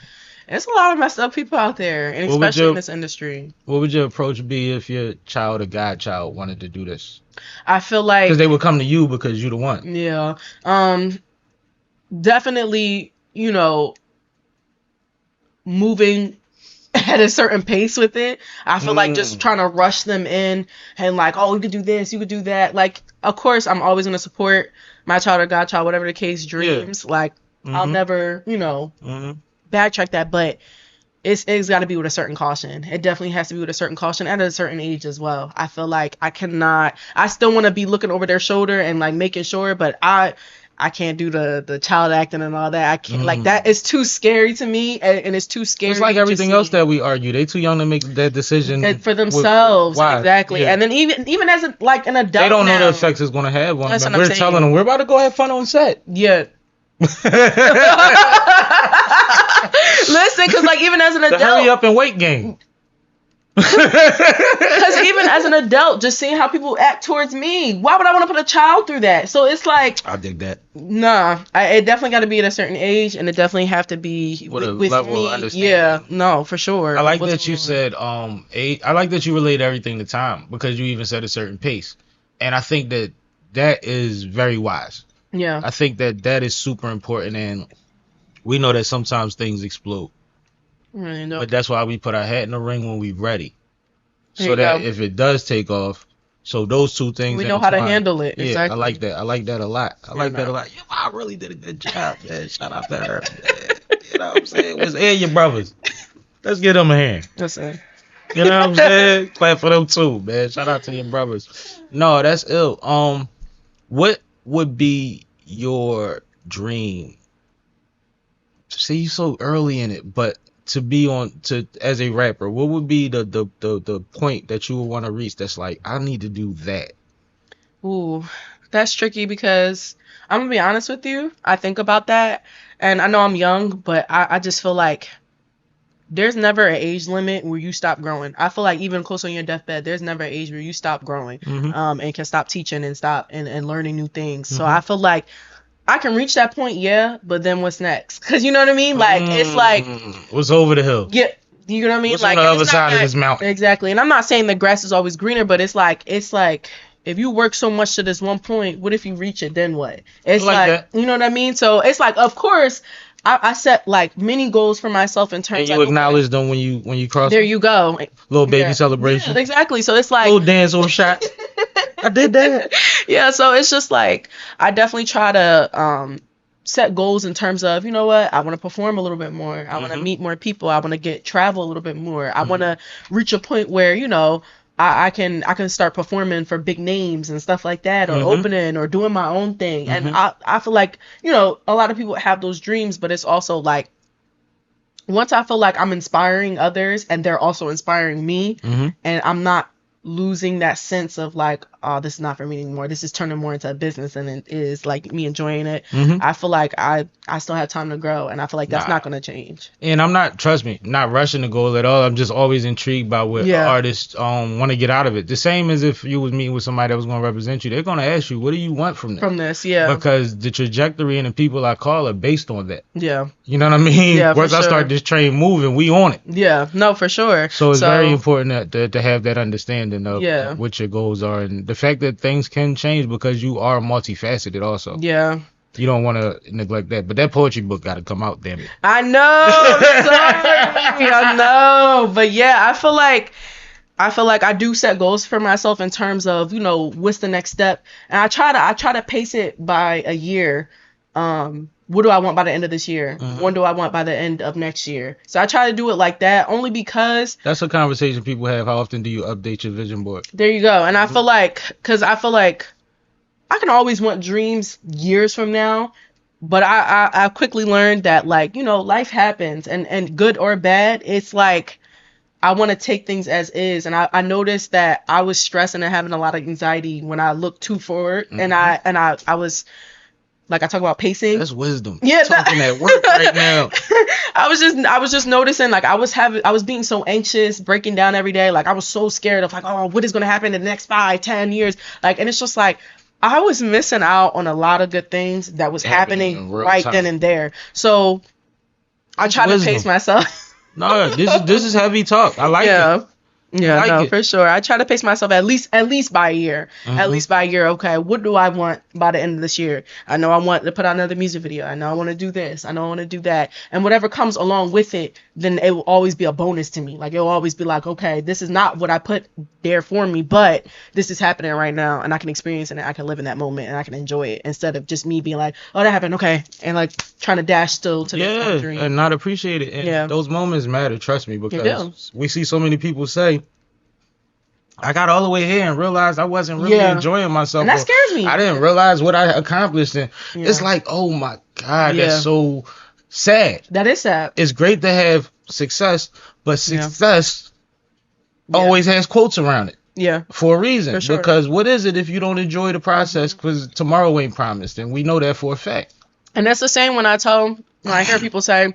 there's a lot of messed up people out there, and especially in this industry. What would your approach be if your child or godchild wanted to do this? I feel like because they would come to you because you the one. Yeah. Definitely, you know, moving at a certain pace with it. I feel like just trying to rush them in and like, oh, you could do this, you could do that. Like, of course, I'm always going to support my child or godchild, whatever the case, dreams. Yeah. Like, I'll never, you know, backtrack that. But it's got to be with a certain caution. It definitely has to be with a certain caution at a certain age as well. I feel like I still want to be looking over their shoulder and like making sure, but I can't do the child acting and all that. I can't like that. It's too scary to me, and it's too scary. It's like everything else that we argue. They too young to make that decision and for themselves. Why? Exactly. Yeah. And then even as an adult, they don't know the effects it's gonna have on them. We're telling them we're about to go have fun on set. Yeah. Listen, because like even as an adult, the hurry up and wait game. Because even as an adult, just seeing how people act towards me, why would I want to put a child through that? So it's like, I dig that. Nah, it definitely got to be at a certain age, and it definitely have to be with level me. Of understanding. Yeah, no, for sure. I like that you said age. I like that you relate everything to time, because you even said a certain pace, and I think that is very wise. Yeah, I think that is super important, and we know that sometimes things explode. Really know. But that's why we put our hat in the ring when we're ready, so that if it does take off, so those two things we know how to handle it. Yeah, exactly. I like that. I like that a lot. I like that a lot. Yeah, I really did a good job, man. Shout out to her. Man. You know what I'm saying? It was your brothers. Let's give them a hand. That's it. You know what I'm saying? Clap for them too, man. Shout out to your brothers. No, that's ill. What would be your dream? See, you so early in it, but to be as a rapper, what would be the point that you would want to reach that's like, I need to do that? Ooh, that's tricky, because I'm gonna be honest with you. I think about that, and I know I'm young, but I just feel like there's never an age limit where you stop growing. I feel like even close on your deathbed, there's never an age where you stop growing, and can stop teaching and stop and learning new things. So I feel like I can reach that point, yeah, but then what's next? Because you know what I mean? Like, it's like, what's over the hill? Yeah, you know what I mean? What's like, on the other side of this mountain? Exactly. And I'm not saying the grass is always greener, but it's like, if you work so much to this one point, what if you reach it? Then what? It's like you know what I mean? So it's like, of course, I set like many goals for myself in terms. And you acknowledge them when you cross. There you go. Little baby celebration. Yeah, exactly. So it's like little dance or shot. I did that. Yeah. So it's just like, I definitely try to set goals in terms of, you know what, I want to perform a little bit more. I want to meet more people. I want to travel a little bit more. I want to reach a point where, you know, I can start performing for big names and stuff like that, or opening or doing my own thing. And I feel like, you know, a lot of people have those dreams, but it's also like, once I feel like I'm inspiring others and they're also inspiring me, and I'm not losing that sense of like, oh, this is not for me anymore. This is turning more into a business, and it is like me enjoying it. I feel like I still have time to grow, and I feel like that's not going to change. And I'm not, trust me, not rushing the goal at all. I'm just always intrigued by what artists want to get out of it. The same as if you was meeting with somebody that was going to represent you. They're going to ask you, what do you want from this? From this, yeah. Because the trajectory and the people I call are based on that. Yeah. You know what I mean? Yeah, once I start this train moving, we on it. Yeah, no, for sure. So it's very important to have that understanding of Yeah. what your goals are, and the fact that things can change because you are multifaceted also. Yeah. You don't want to neglect that. But that poetry book got to come out, damn it. I know. Sorry. I know. But yeah, I feel like I do set goals for myself in terms of, you know, what's the next step. And I try to pace it by a year. what do I want by the end of this year? What do I want by the end of next year? So I try to do it like that, only because that's a conversation people have. How often do you update your vision board? there you go. And I feel like, because I feel like I can always want dreams years from now, but I quickly learned that, like, you know, life happens, and good or bad, it's like I want to take things as is. And I noticed that I was stressing and having a lot of anxiety when I looked too forward, and I was, like, I talk about pacing. That's wisdom. Yeah, talking at work right now. I was just noticing, like, I was being so anxious, breaking down every day. Like, I was so scared of, like, oh, what is gonna happen in the next 5-10 years? Like, and it's just like I was missing out on a lot of good things that was happening right then and there. So I try to pace myself. No, this is heavy talk. I like it. Yeah, like no, it. for sure. I try to pace myself at least by a year. At least by a year. Okay, what do I want by the end of this year? I know I want to put out another music video. I know I want to do this. I know I want to do that. And whatever comes along with it, then it will always be a bonus to me. Like, it will always be like, okay, this is not what I put there for me, but this is happening right now, and I can experience it, and I can live in that moment, and I can enjoy it, instead of just me being like, oh, that happened, okay, and like trying to dash still to the dream. And not appreciate it. And those moments matter, trust me, because we see so many people say, I got all the way here and realized I wasn't really enjoying myself. And that scares me. I didn't realize what I accomplished. And it's like, oh my God, that's so sad. That is sad. It's great to have success, but success always has quotes around it. Yeah. For a reason. For sure. Because what is it if you don't enjoy the process? Because tomorrow ain't promised. And we know that for a fact. And that's the same when I hear people say,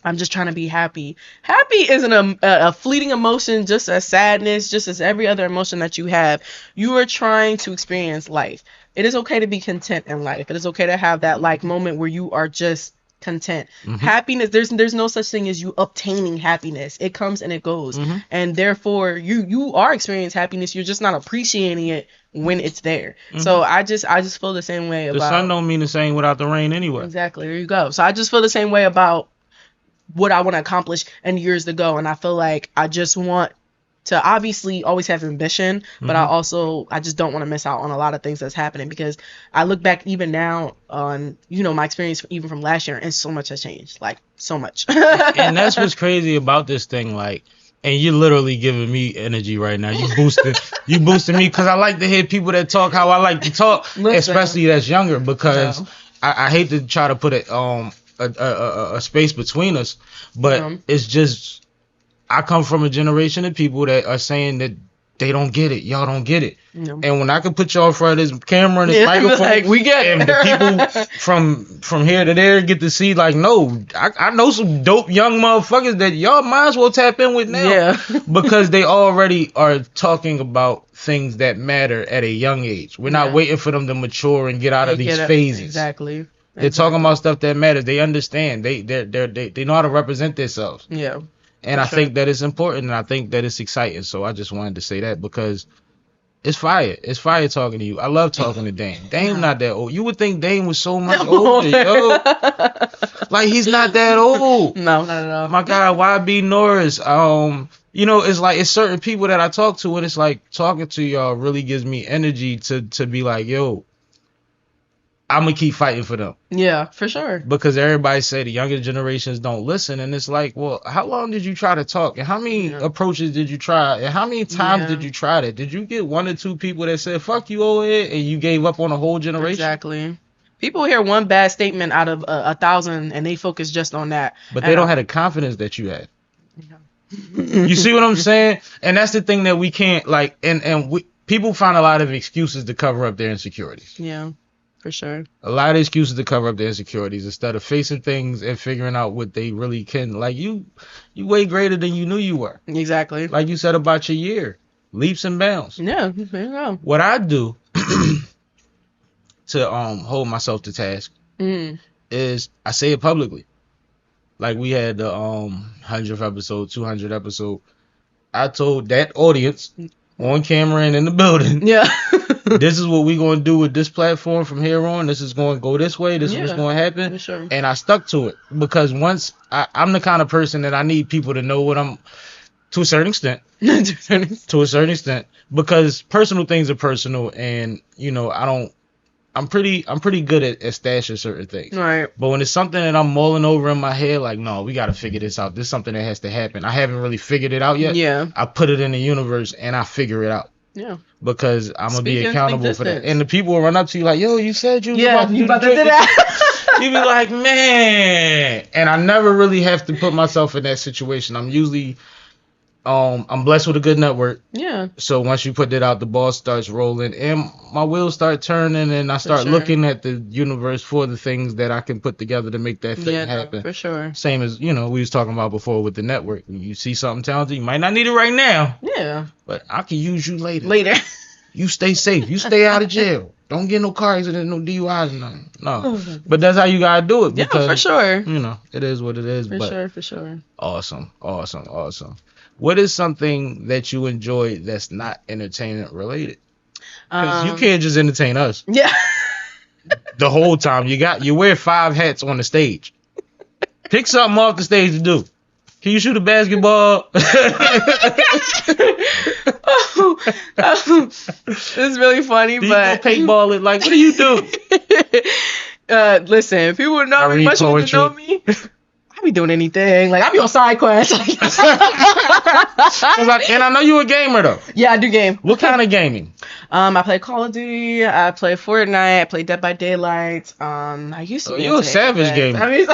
I'm just trying to be happy. Happy isn't a fleeting emotion, just as sadness, just as every other emotion that you have. You are trying to experience life. It is okay to be content in life. It is okay to have that, like, moment where you are just content. Happiness, there's no such thing as you obtaining happiness. It comes and it goes. And therefore you are experiencing happiness. You're just not appreciating it when it's there. So I just feel the same way about the sun don't mean the same without the rain anyway. Exactly. There you go. So I just feel the same way about what I want to accomplish in years to go. And I feel like I just want to obviously always have ambition, but I just don't want to miss out on a lot of things that's happening, because I look back even now on, you know, my experience even from last year, and so much has changed, like so much. And that's what's crazy about this thing, like, and you're literally giving me energy right now. You boosting me, because I like to hear people that talk how I like to talk, especially that's younger, because I hate to try to put a space between us, but it's just, I come from a generation of people that are saying that they don't get it. Y'all don't get it. And when I can put y'all in front of this camera and this microphone, like, we get it. And the people from here to there get to see, like, no, I know some dope young motherfuckers that y'all might as well tap in with now. Because they already are talking about things that matter at a young age. We're not waiting for them to mature and get out of these phases. Exactly. They're talking about stuff that matters. They understand. They know how to represent themselves. Yeah. And I think that it's important, and I think that it's exciting. So I just wanted to say that, because it's fire. It's fire talking to you. I love talking to Dame. Dame not that old. You would think Dame was so much older, yo. Like, he's not that old. No, not at all. My God, YB Norris. You know, it's like, it's certain people that I talk to, and it's like, talking to y'all really gives me energy to be like, yo, I'm gonna keep fighting for them. Yeah, for sure. Because everybody say the younger generations don't listen, and it's like, well, how long did you try to talk, and how many approaches did you try, and how many times did you try that? Did you get 1 or 2 people that said fuck you over here, and you gave up on a whole generation? Exactly. People hear one bad statement out of 1,000, and they focus just on that. But they don't have the confidence that you had. You see what I'm saying? And that's the thing that we can't, like, and people find a lot of excuses to cover up their insecurities. Yeah. For sure. A lot of excuses to cover up their insecurities instead of facing things and figuring out what they really can. Like, you way greater than you knew you were. Exactly. Like you said about your year. Leaps and bounds. Yeah, there you go. What I do to hold myself to task is I say it publicly. Like, we had the 100th episode, 200th episode. I told that audience on camera and in the building. Yeah. This is what we're going to do with this platform from here on. This is going to go this way. This is what's going to happen. For sure. And I stuck to it, because once I'm the kind of person that I need people to know what I'm, to a certain extent. To a certain extent. Because personal things are personal, and, you know, I I'm pretty good at stashing certain things. Right. But when it's something that I'm mulling over in my head, like, no, we got to figure this out. This is something that has to happen. I haven't really figured it out yet. Yeah. I put it in the universe and I figure it out. Yeah. Because I'm going to be Speaking accountable for that. existence. And the people will run up to you like, yo, you said you was You about to do that. You be like, man. And I never really have to put myself in that situation. I'm usually, I'm blessed with a good network. Yeah. So once you put that out, the ball starts rolling and my wheels start turning and I start looking at the universe for the things that I can put together to make that thing happen. For sure. Same as, we was talking about before with the network. You see something talented, you might not need it right now. Yeah. But I can use you later. Later. You stay safe. You stay out of jail. Don't get no car accident, no DUIs, nothing. No. But that's how you gotta do it. Because, for sure. It is what it is. For sure. Awesome. What is something that you enjoy that's not entertainment related? Because you can't just entertain us. Yeah. The whole time. You wear 5 hats on the stage. Pick something off the stage to do. Can you shoot a basketball? It's really funny, Do you but go paintball it? Like, what do you do? Listen, people would know I me read much more than know poetry. me. I be doing anything. Like, I be on side quests. And I know you a gamer though. Yeah, I do game. What kind of gaming? I play Call of Duty. I play Fortnite. I play Dead by Daylight. I used to. Oh, be you a into savage Apex. gamer. I mean,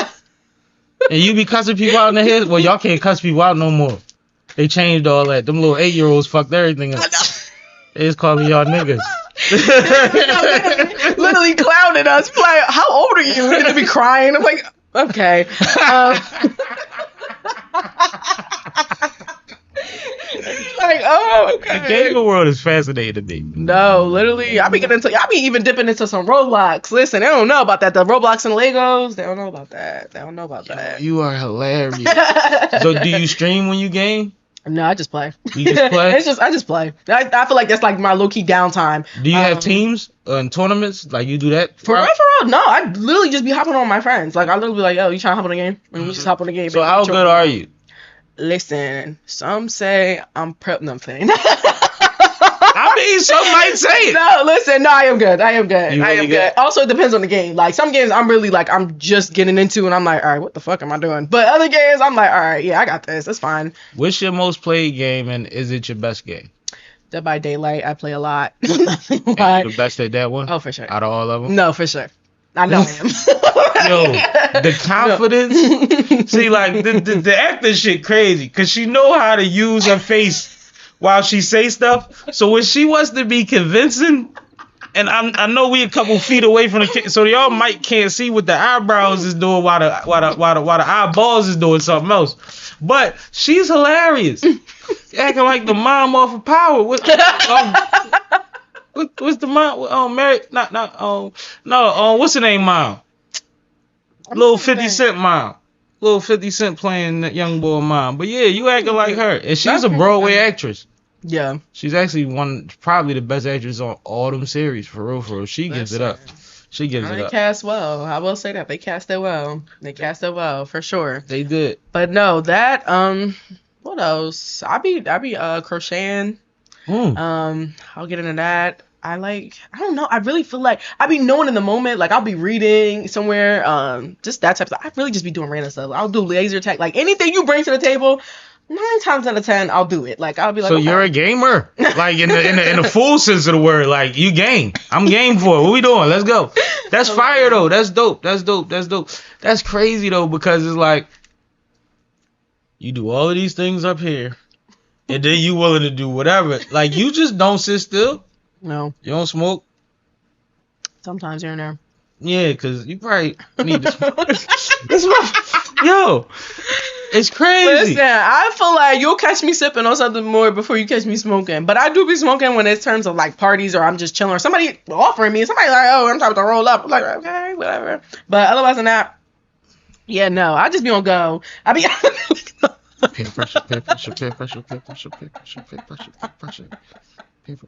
And you be cussing people out in the head? Well, y'all can't cuss people out no more. They changed all that. Them little 8-year-olds fucked everything up. They just calling y'all niggas. literally clowning us. Like, how old are you? And they be crying. I'm like, okay. Like, oh, okay. The gaming world is fascinating to me. No, literally, I be even dipping into some Roblox. Listen, they don't know about that. The Roblox and Legos, they don't know about that. You are hilarious. So do you stream when you game? No, I just play. You just play? I just play. I feel like that's like my low key downtime. Do you have teams and tournaments? Like you do that? For real? No, I literally just be hopping on my friends. Like I literally be like, yo, you trying to hop on the game? And we just hop on the game. So how good are you? Listen, some say I'm prep. No, I'm saying. I mean, some might say it. No, listen, no, I am good. I am good. You I really am good? good. Also, it depends on the game. Like some games, I'm really like I'm just getting into, and I'm like, all right, what the fuck am I doing? But other games, I'm like, all right, yeah, I got this. That's fine. What's your most played game, and is it your best game? Dead by Daylight, I play a lot. And you the best at that one? Oh, for sure. Out of all of them? No, for sure. I know I am. Yo, the confidence. See, like the acting shit crazy, cause she know how to use her face while she say stuff. So when she wants to be convincing, and I know we a couple feet away from the so y'all might can't see what the eyebrows is doing while the eyeballs is doing something else. But she's hilarious, acting like the mom off of Power. What's the mom? Mary? What's the name, mom? Little 50 Cent mom. Little 50 Cent playing that young boy mom. But yeah, you acting like her. And she's a Broadway actress. Yeah. She's actually probably the best actress on all them series, for real. She gives it up. She gives it They up. cast well. I will say that. They cast it well. For sure. They did. But no, that what else? I be crocheting. I'll get into that. I don't know. I really feel like I be knowing in the moment. Like I'll be reading somewhere. Just that type of stuff. I really just be doing random stuff. I'll do laser tag. Like anything you bring to the table, 9 times out of 10, I'll do it. Like I'll be like. So you're a gamer, like in the full sense of the word. Like you game. I'm game for it. What we doing? Let's go. That's fire though. That's dope. That's crazy though, because it's like you do all of these things up here, and then you willing to do whatever. Like you just don't sit still. No. You don't smoke? Sometimes here and there. Yeah, because you probably need to smoke. Yo, it's crazy. Listen, I feel like you'll catch me sipping on something more before you catch me smoking. But I do be smoking when it's terms of like parties or I'm just chilling or somebody offering me. Somebody like, oh, I'm trying to roll up. I'm like, okay, whatever. But otherwise than that, yeah, no. I just be on go. I be... Peer pressure.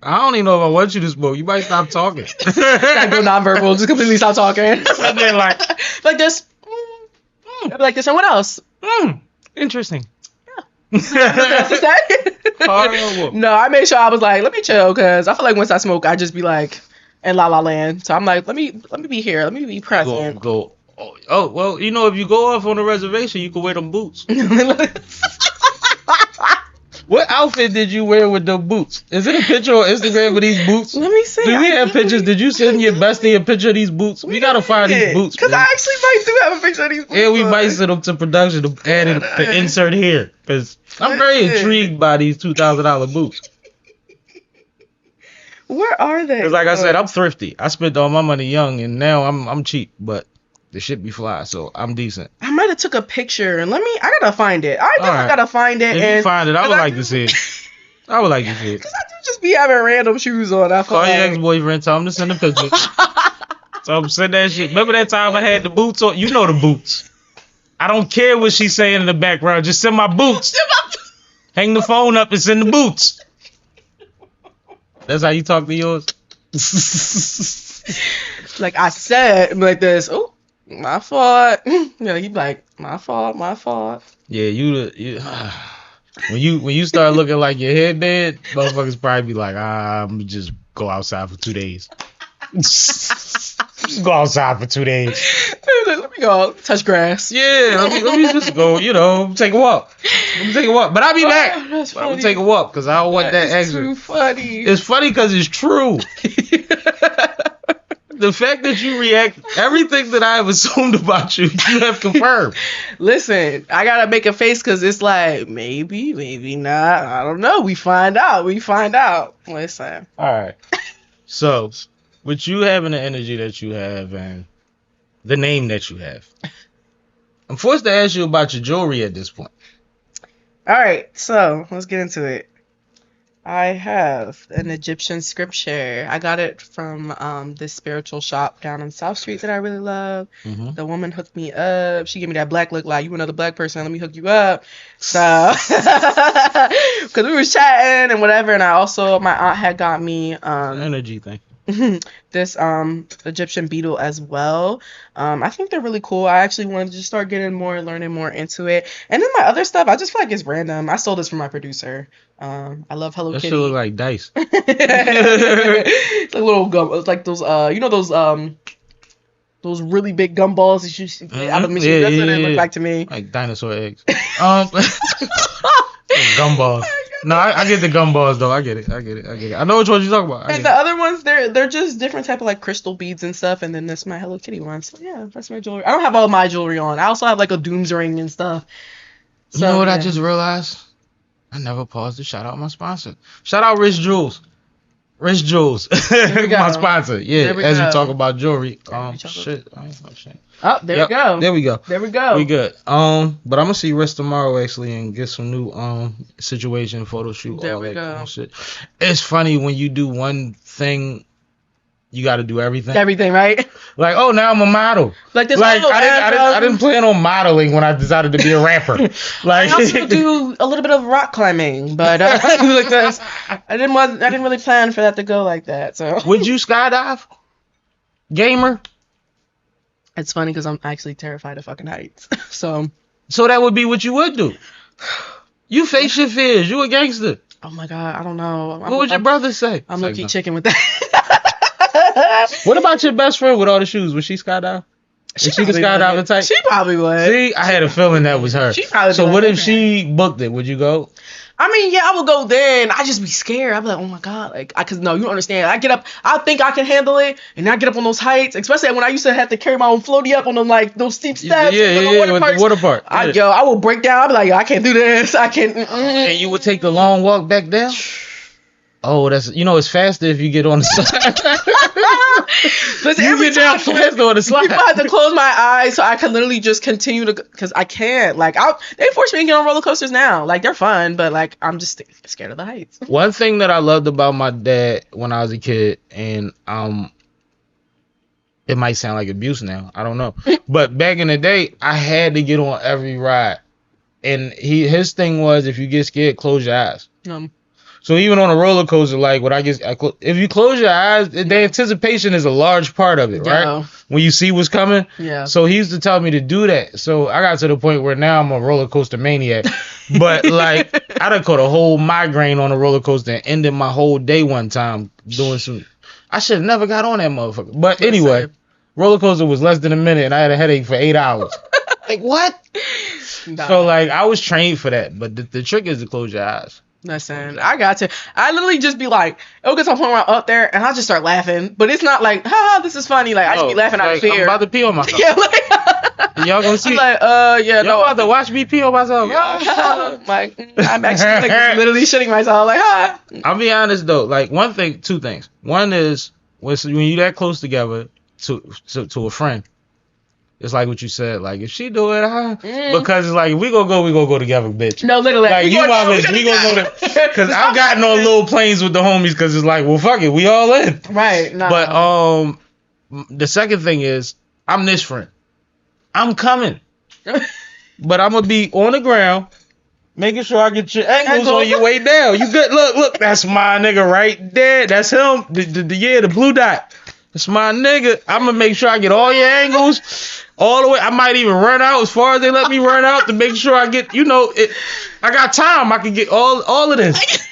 I don't even know if I want you to smoke. You might stop talking. I go nonverbal, just completely stop talking. And then like this. I'd be like this, and what else? Interesting. Horrible. No, I made sure I was like, let me chill, because I feel like once I smoke, I just be like, and La La Land. So I'm like, let me be here. Let me be present. Go. Oh, well, you know, if you go off on a reservation, you can wear them boots. What outfit did you wear with the boots? Is it a picture on Instagram of these boots? Let me see. Do we have pictures? Did you send your bestie a picture of these boots? We gotta find these boots. Because I actually might do have a picture of these boots. Yeah, we might send them to production to add it to insert here. Because I'm very intrigued by these $2,000 boots. Where are they? Because like I said, I'm thrifty. I spent all my money young, and now I'm cheap, but the shit be fly, so I'm decent. I might have took a picture and I gotta find it. I gotta find it. If and you find it, I would like to see it. I would like to see it. Because I do just be having random shoes on. I Call your ex-boyfriend, tell him to send a picture. So I'm send that shit. Remember that time I had the boots on? You know the boots. I don't care what she's saying in the background. Just send my boots. Hang the phone up and send the boots. That's how you talk to yours? Like I said, like this. Oh, my fault. Yeah, he like, my fault. Yeah, you when you start looking like your headband, motherfuckers probably be like, I'm just go outside for 2 days. Just go outside for 2 days. Let me go touch grass. Yeah, let me just go, take a walk. Let me take a walk. But I'll be back. I'm gonna take a walk because I don't want that extra. Too funny. It's funny because it's true. The fact that you react, everything that I have assumed about you, you have confirmed. Listen, I gotta make a face because it's like, maybe not. I don't know. We find out. Listen. All right. So, with you having the energy that you have and the name that you have, I'm forced to ask you about your jewelry at this point. All right. So, let's get into it. I have an Egyptian scripture. I got it from this spiritual shop down on South Street that I really love. Mm-hmm. The woman hooked me up. She gave me that black look like, you another black person, let me hook you up. So, because we was chatting and whatever. And my aunt had got me Energy thing. this Egyptian beetle as well. I think they're really cool. I actually wanted to just start learning more into it. And then my other stuff, I just feel like it's random. I stole this from my producer. I love Hello That Kitty. shit look like dice. It's like little gum. It's like those those really big gumballs that you see out of machine. That's what they look like to me. Like dinosaur eggs. Gumballs. No, I get the gumballs though. I get it. I know which ones you're talking about. And the other ones, they're just different type of like crystal beads and stuff. And then that's my Hello Kitty one. So yeah, that's my jewelry. I don't have all my jewelry on. I also have like a Dooms ring and stuff. So, you know what I just realized? I never paused to shout out my sponsor. Shout out Rich Jewels. My sponsor. Yeah, as we talk about jewelry. Shit. Oh, there we go. There we go. We good. But I'm gonna see Rich tomorrow actually and get some new situation, photo shoot, all that kind of shit. It's funny when you do one thing, you got to do everything. Everything, right? Like, oh, now I'm a model. Like this. I didn't plan on modeling when I decided to be a rapper. Like, I also do a little bit of rock climbing, but like this, I didn't really plan for that to go like that. So. Would you skydive? Gamer? It's funny because I'm actually terrified of fucking heights. So that would be what you would do. You face your fears. You a gangster. Oh my God, I don't know. What would your brother say? I'm lucky chicken with that. What about your best friend with all the shoes? Was she skydive? She the skydive type? She probably would. See, I had a feeling that was her. She probably. So what if she booked it? Would you go? I mean, yeah, I would go then. I just be scared. I'd be like, oh my God, like, cause no, you don't understand. I get up, I think I can handle it, and I get up on those heights, especially when I used to have to carry my own floaty up on them like those steep steps. Yeah, with the water park. I will break down. I'd be like, yo, I can't do this. I can't. And you would take the long walk back down. Oh, it's faster if you get on the slide. Listen, you get down faster on the slide. I have to close my eyes so I can literally just continue to, because I can't. Like, they force me to get on roller coasters now. Like, they're fun, but like, I'm just scared of the heights. One thing that I loved about my dad when I was a kid, and it might sound like abuse now, I don't know, but back in the day, I had to get on every ride, and his thing was, if you get scared, close your eyes. So even on a roller coaster, like if you close your eyes, the anticipation is a large part of it, right? When you see what's coming. Yeah. So he used to tell me to do that. So I got to the point where now I'm a roller coaster maniac. But like, I done caught a whole migraine on a roller coaster and ended my whole day one time doing some. I should have never got on that motherfucker. But anyway, roller coaster was less than a minute, and I had a headache for 8 hours. Like what? Nah. So like I was trained for that, but the trick is to close your eyes. Listen, I got to. I literally just be like, it'll get to a point where I'm up there and I'll just start laughing. But it's not like, ha, this is funny. Like I just be laughing out of fear. I'm about to pee on myself. Yeah, like Y'all gonna see? I'm like, yeah, y'all about to watch me pee on myself. Like I'm actually like literally shitting myself. Like, ha. I'll be honest though. Like two things. One is when you that close together to a friend. It's like what you said, like if she do it, because it's like if we gonna go together, bitch. No, literally. Like you my bitch, we gonna go to, cause I've gotten on little planes with the homies, cause it's like, well, fuck it, we all in. Right. Nah. But the second thing is, I'm this friend. I'm coming, but I'm gonna be on the ground, making sure I get your ankles on your way down. You good? Look, that's my nigga right there. That's him. The blue dot. That's my nigga. I'm gonna make sure I get all your angles. All the way, I might even run out as far as they let me run out to make sure I get, I got time. I can get all of this.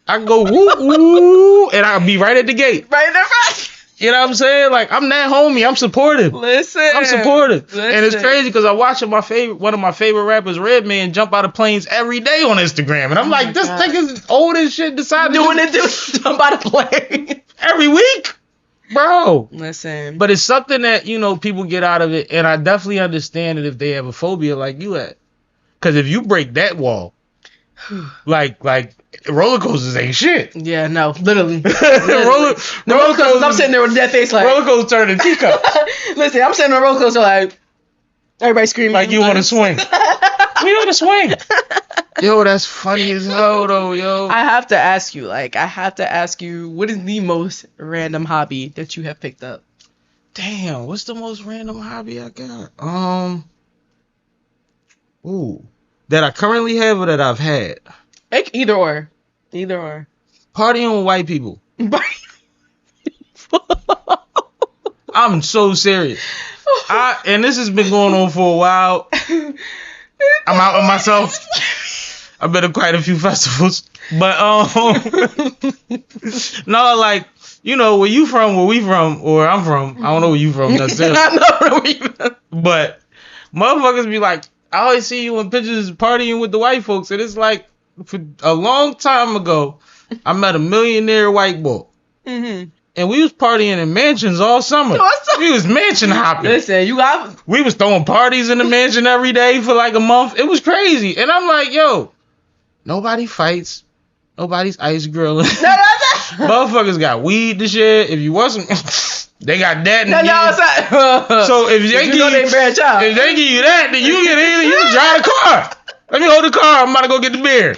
I can go woo, and I'll be right at the gate. Right there, right. You know what I'm saying? Like I'm that homie. I'm supportive. I'm supportive. And it's crazy because I'm watching one of my favorite rappers, Redman, jump out of planes every day on Instagram, and I'm like, this nigga's old as shit. Decided to jump out of plane every week. Bro, listen, but it's something that people get out of it, and I definitely understand it if they have a phobia like you had. Because if you break that wall, like roller coasters ain't shit. Yeah, no, literally. roller coasters, I'm sitting there with that face like roller coaster turning teacup. Listen, I'm sitting on a roller coaster like everybody screaming like you want to swing. We want to swing. Yo, that's funny as hell though, yo. I have to ask you, what is the most random hobby that you have picked up? Damn, what's the most random hobby I got? That I currently have or that I've had? Either or. Partying with white people. I'm so serious. And this has been going on for a while. I'm out with myself. I've been to quite a few festivals, but no, like where you from, where we from, or I'm from. I don't know where you from necessarily. I know where you from. But motherfuckers be like, I always see you in pictures partying with the white folks, and it's like for a long time ago, I met a millionaire white boy. Mm-hmm. And we was partying in mansions all summer. We was mansion hopping. Listen, we was throwing parties in the mansion every day for like a month. It was crazy. And I'm like, yo, nobody fights. Nobody's ice grilling. Motherfuckers got weed to share. If you wasn't, they got that. So if they give you that, then you get in and you can drive the car. Let me hold the car. I'm about to go get the beer.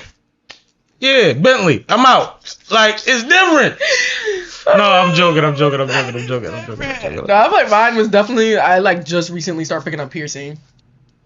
Yeah, Bentley. I'm out. Like, it's different. No, I'm joking. No, I feel like mine was definitely, I just recently started picking up piercing.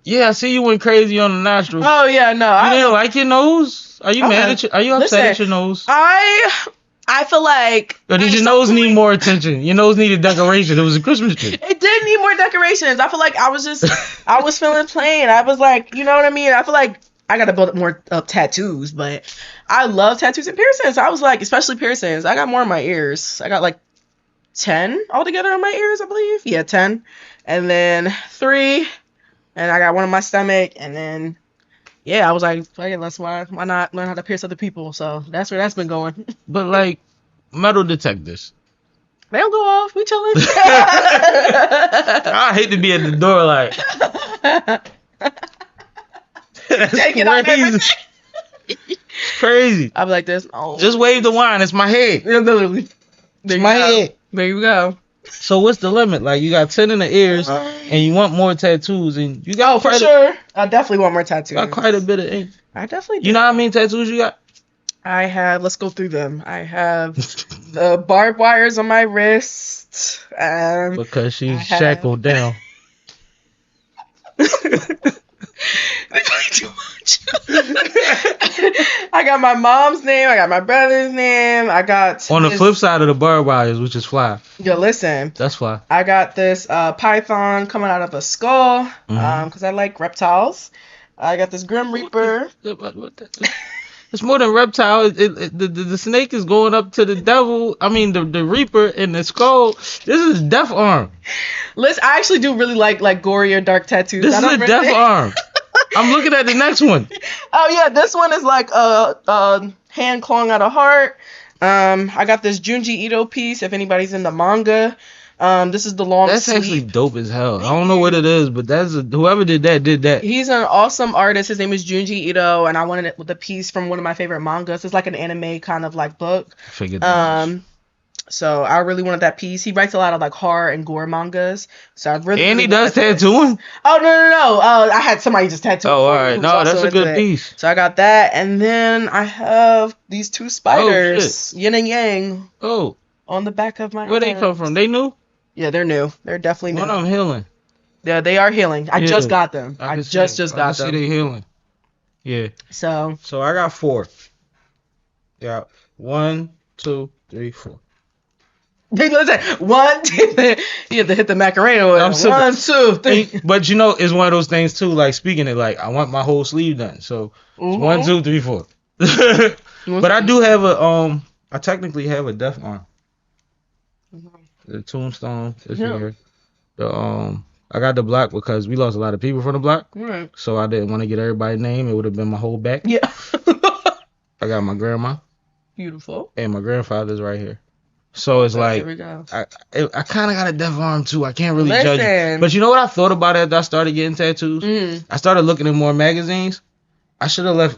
Yeah, I see you went crazy on the nostrils. Oh yeah, no. You didn't like your nose? Are you mad at are you upset at your nose? I feel like. Or did your nose need more attention? Your nose needed decoration. It was a Christmas tree. It did need more decorations. I feel like I was feeling plain. I was like, you know what I mean? I feel like I gotta build up more tattoos, but I love tattoos and piercings. I was like, especially piercings. I got more in my ears. I got like 10 altogether in my ears, I believe. Yeah, 10. And then 3. And I got one in my stomach. And then, yeah, I was like, why not learn how to pierce other people? So that's where that's been going. But like, metal detectors. They don't go off. We chilling. I hate to be at the door like. That's taking out everything. Crazy. I'll be like this. Oh. Just wave the wine. It's my head. Literally. It's my head. There you go. So what's the limit? Like you got 10 in the ears, and you want more tattoos, and you got for sure. I definitely want more tattoos. Got quite a bit of ink. I definitely do. You know how many tattoos you got? I have. Let's go through them. I have the barbed wires on my wrist. Because she's shackled down. They play too much. I got my mom's name. I got my brother's name. I got on the flip side of the barbed wires, which is fly. Yo, listen. That's fly. I got this python coming out of a skull. Because I like reptiles. I got this Grim Reaper. It's more than reptile. The snake is going up to the devil. I mean, the reaper in the skull. This is death arm. Listen, I actually do really like gory or dark tattoos. This is a death arm. I'm looking at the next one. Oh yeah, this one is like a hand clawing out a heart. I got this Junji Ito piece. If anybody's in the manga, this is the long. That's sleeve. actually dope as hell. I don't know what it is, but whoever did that. He's an awesome artist. His name is Junji Ito, and I wanted it with a piece from one of my favorite mangas. It's like an anime kind of like book. Figured that. So I really wanted that piece. He writes a lot of like horror and gore mangas. So I really. And he really does tattooing. Oh no! I had somebody just tattoo. Oh, all right. No, that's a good piece. So I got that, and then I have these two spiders, yin and yang. Oh. On the back of my. Where they come from? They new? Yeah, they're new. They're definitely new. One of them healing. Yeah, they are healing. I just got them. I just got them. I see they healing. Yeah. So I got 4. Yeah. 1, 2, 3, 4. Listen, 1, 2, 3. You have to hit the Macarena with I'm 1, 2, 3. But you know, it's one of those things too. Like speaking it, like I want my whole sleeve done. So it's 1, 2, 3, 4. But I do have a I technically have a death arm. The tombstone is here. I got the block because we lost a lot of people from the block. Right. So I didn't want to get everybody's name. It would have been my whole back. Yeah. I got my grandma. Beautiful. And my grandfather's right here. So it's like, here we go. I kind of got a deaf arm too. I can't really judge Listen. it. But you know what I thought about after I started getting tattoos? I started looking at more magazines. I should have left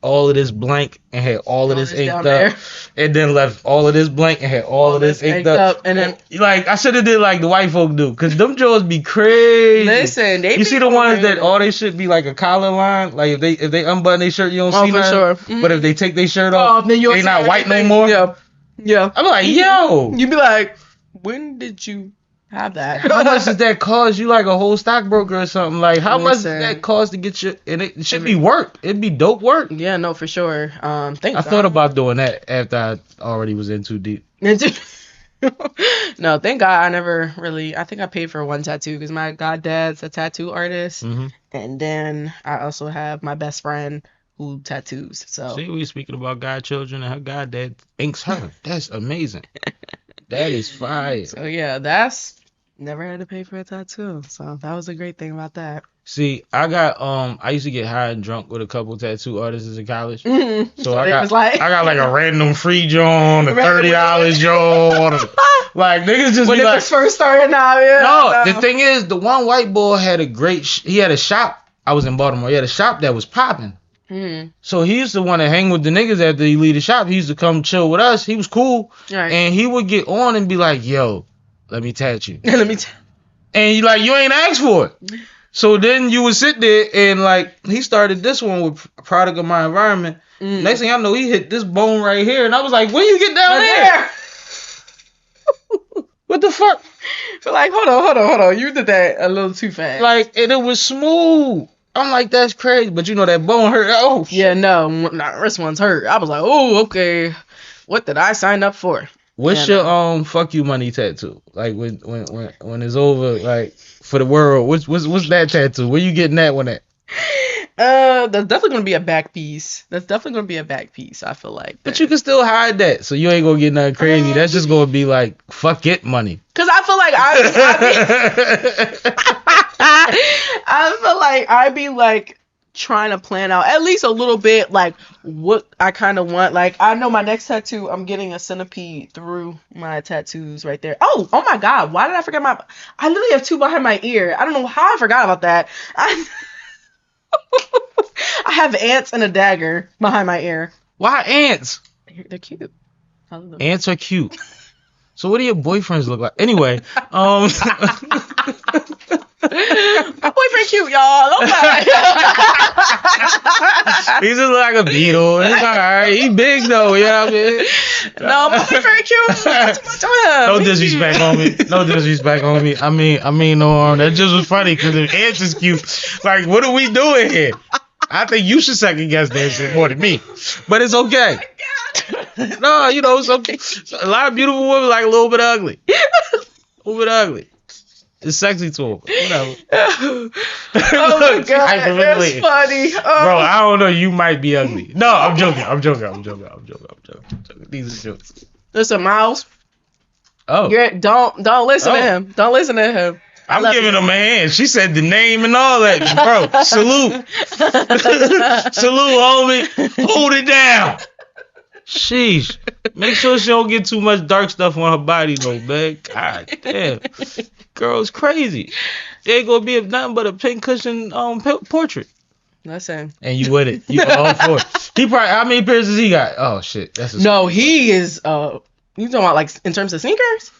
all of this blank and had all of this inked up, and then left all of this blank and had all of this inked up, and then like I should have did like the white folk do, cause them jaws be crazy. Listen, you see the ones that all they should be like a collar line, like if they unbutton their shirt you don't see nothing. For sure. But if they take their shirt off, then they not white no more. Yeah. I'm like, yo, you'd be like, when did you have that? How much does that cost? You like a whole stockbroker or something? Like how much does that cost to get you? And it should be work. It'd be dope work. Yeah, no, for sure. I thought about doing that after I already was in too deep. No, thank God I never really. I think I paid for one tattoo because my goddad's a tattoo artist, and then I also have my best friend who tattoos. So see, we speaking about godchildren and her goddad inks her. That's amazing. That is fire. So yeah, that's never had to pay for a tattoo. So that was a great thing about that. See, I got I used to get high and drunk with a couple tattoo artists in college. So I got like a random free joint, a $30 joint. Like niggas just when be it like was first starting out. Yeah, no, the thing is, the one white boy had a great. He had a shop. I was in Baltimore. He had a shop that was popping. So he used to want to hang with the niggas after he leave the shop. He used to come chill with us. He was cool. Right. And he would get on and be like, yo, let me tattoo you. And you ain't asked for it. So then you would sit there and like, he started this one with Product of My Environment. Next thing I know, he hit this bone right here. And I was like, when you get down there? What the fuck? Like, hold on. You did that a little too fast. Like, and it was smooth. I'm like, that's crazy, but you know that bone hurt. Oh yeah, no, wrist one's hurt. I was like, oh, okay, what did I sign up for? What's your fuck you money tattoo? Like when it's over, like for the world. What's that tattoo? Where you getting that one at? That's definitely gonna be a back piece. I feel like. But you can still hide that, so you ain't gonna get nothing crazy. That's just gonna be like fuck it money. Cause I feel like I'd be like trying to plan out at least a little bit like what I kind of want. Like I know my next tattoo, I'm getting a centipede through my tattoos right there. Oh my God, why did I forget I literally have 2 behind my ear. I don't know how I forgot about that. I have ants and a dagger behind my ear. Why ants? They're cute. I love them. Ants are cute. So what do your boyfriends look like? Anyway, my boyfriend cute, y'all. Don't lie. He just look like a beetle. It's alright. He big though, you know what I mean? No, my boyfriend cute. Not too much on him. No disrespect on me. No disrespect on me. I mean no harm. That just was funny because the ants is cute. Like, what are we doing here? I think you should second guess that shit more than me. But it's okay. No, it's okay. A lot of beautiful women like a little bit ugly. A little bit ugly. It's sexy to him. Whatever. Oh my god, that's funny. Oh. Bro, I don't know. You might be ugly. No, I'm joking. These are jokes. Listen, Miles. Oh. Don't listen to him. Don't listen to him. I'm giving him a hand. She said the name and all that. Bro, salute. Salute, homie. Hold it down. Sheesh. Make sure she don't get too much dark stuff on her body, though, man. God damn. Girl's crazy. It ain't gonna be nothing but a pink cushion portrait. Listen. And you with it. You all for it. He probably, how many pairs does he got? Oh, shit. That's no, he is, you talking about, like, in terms of sneakers?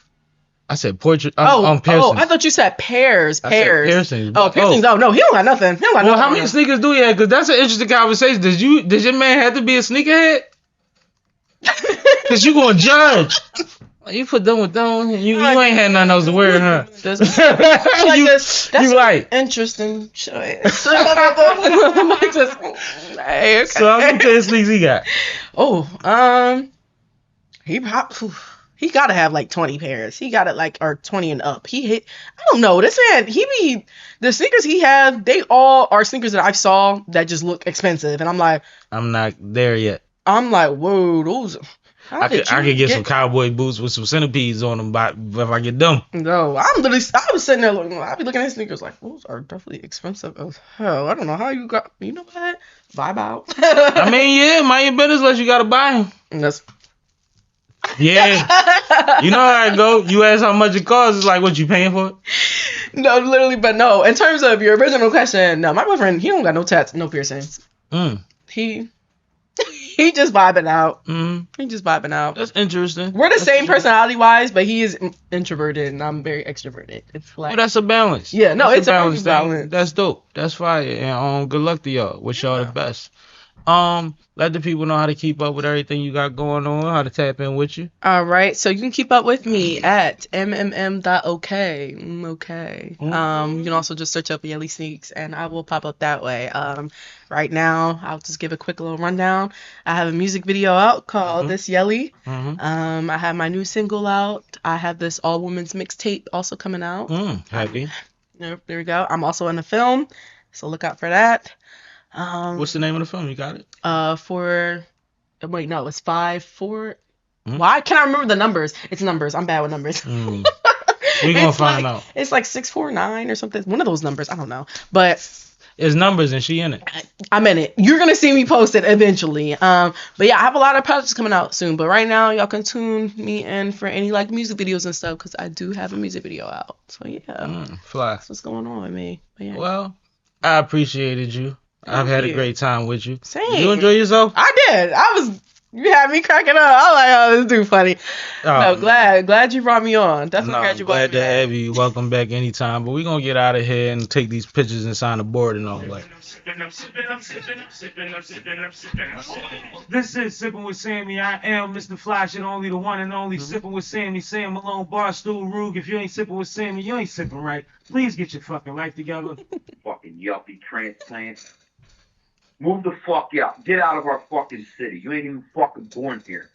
I said portrait. Piercings. Oh, I thought you said pairs. Piercings. Oh, piercings. Oh, no, he don't got nothing. Well, how many sneakers do he have? Because that's an interesting conversation. Does your man have to be a sneakerhead? Because you gonna judge. You put them with them. You ain't had nothing else to wear, huh? That's like interesting choice. Hey, okay. So how many pairs of sneakers he got? Oh, he gotta have like 20 pairs. He got it like, or 20 and up. I don't know. This man, the sneakers he have, they all are sneakers that I saw that just look expensive. And I'm like, I'm not there yet. I'm like, whoa, those. I could get some cowboy boots with some centipedes on them if I get them. No, I was sitting there looking, I'd be looking at sneakers like, those are definitely expensive as hell. I don't know how you got, you know what? Vibe out. I mean, yeah, mind your business unless you gotta buy them. And that's. Yeah. You know how it go. You ask how much it costs, it's like, what, you paying for it? No, literally, but no. In terms of your original question, no, my boyfriend, he don't got no tats, no piercings. He just vibing out. He just vibing out. That's interesting. We're the same personality-wise, but he is introverted and I'm very extroverted. It's like, well, that's a balance. Yeah, no, it's a balance. That's dope. That's fire. And good luck to y'all. Wish y'all the best. Let the people know how to keep up with everything you got going on, how to tap in with you. All right, so you can keep up with me at mmm.ok. Okay. You can also just search up Yelli Sneaks and I will pop up that way. Right now, I'll just give a quick little rundown. I have a music video out called This Yelli. I have my new single out. I have this all women's mixtape also coming out. Happy. There we go. I'm also in a film, so look out for that. What's the name of the film? You got it? It's 5-4. Why can't I remember the numbers? It's numbers. I'm bad with numbers. We gonna find out. It's like 649 or something. One of those numbers. I don't know. But it's numbers and she in it. I'm in it. You're gonna see me post it eventually. But yeah, I have a lot of projects coming out soon. But right now, y'all can tune me in for any like music videos and stuff because I do have a music video out. So yeah, fly. That's what's going on with me. But yeah. Well, I appreciated you. I've had a great time with you. Same. You enjoy yourself? I did. You had me cracking up. I was like, oh, this dude funny. No, glad you brought me on. Definitely glad you brought me on. Glad to have you. Welcome back anytime. But we're going to get out of here and take these pictures and sign the board and all that. This is Sippin' with Sammie. I am Mr. Flash and only the one and only Sippin' with Sammie. Sam Malone, Barstool, Rug. If you ain't sipping with Sammie, you ain't sipping right. Please get your fucking life together. Fucking yuppie transplant. Move the fuck out. Get out of our fucking city. You ain't even fucking born here.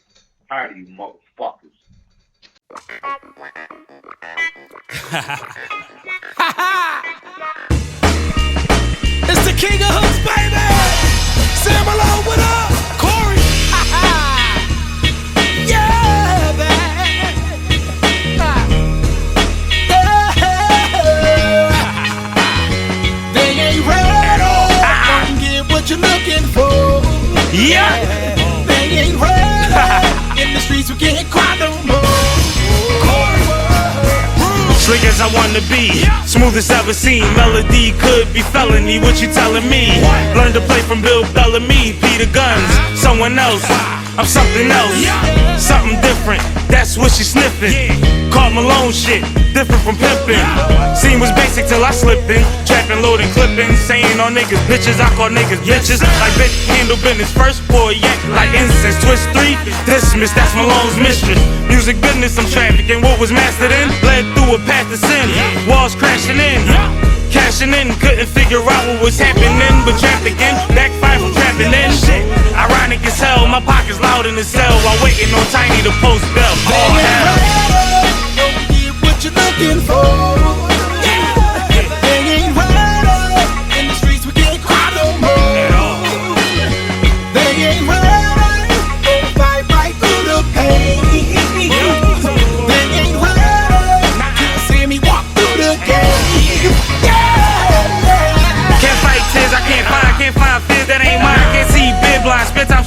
Tired of you motherfuckers. It's the king of hooks, baby. Sam Malone, what up? Corey. Yeah, man. They ain't ready. Don't get what you're looking for. Yeah. They ain't ready. In the streets we can't cry no more. Slick as I wanna be, smooth as ever seen. Melody could be felony, what you telling me? Learn to play from Bill Bellamy, Peter Guns, someone else. I'm something else, something different. That's what she sniffing. Caught Malone shit, different from pimping. Scene was basic till I slipped in. Trapping, loading, clipping, saying all niggas bitches. I call niggas bitches. Like bitch handle business first, boy, yak like incense. Twist 3, dismiss, that's Malone's mistress. Music business, I'm trafficking. What was mastered in, led through a path to sin. Walls crashing in, cashing in. Couldn't figure out what was happening, but trapped again. Backfire from trapping in. Shit, ironic as hell. My pocket's loud in the cell while waiting on Tiny to post bell. Oh hell. Don't get what you're looking for.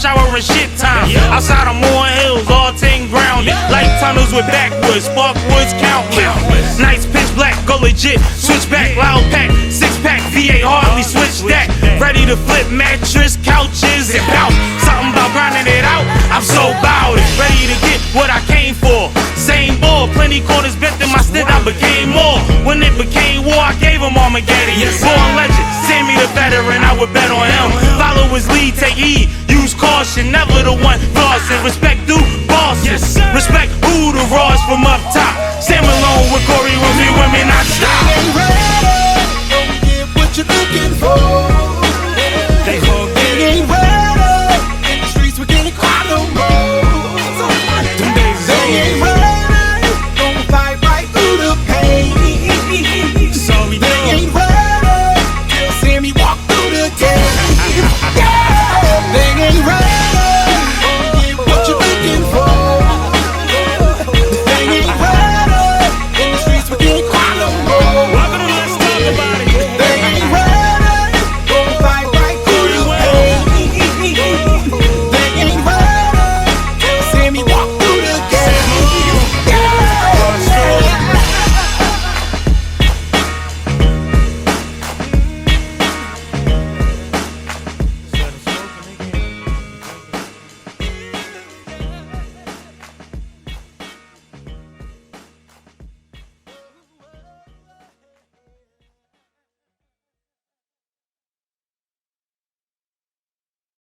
showering shit time. Outside I'm on hills, all 10 grounded. Light tunnels with backwoods, sparkwoods countless. Nights pitch black, go legit. Switch back, loud pack, 6-pack, VA hardly switch that. Ready to flip mattress, couches, and bounce. Something about grinding it out, I'm so bout it. Ready to get what I came for. Same ball, plenty corners bent in my stint, I became more. When it became war, I gave him Armageddon. Born legend, Sammie the veteran, I would bet on him. Follow his lead, take heed, use caution, never the one flossing. Respect due bosses, respect who the Ross from up top. Sam alone with Corey, with me, women, I stop.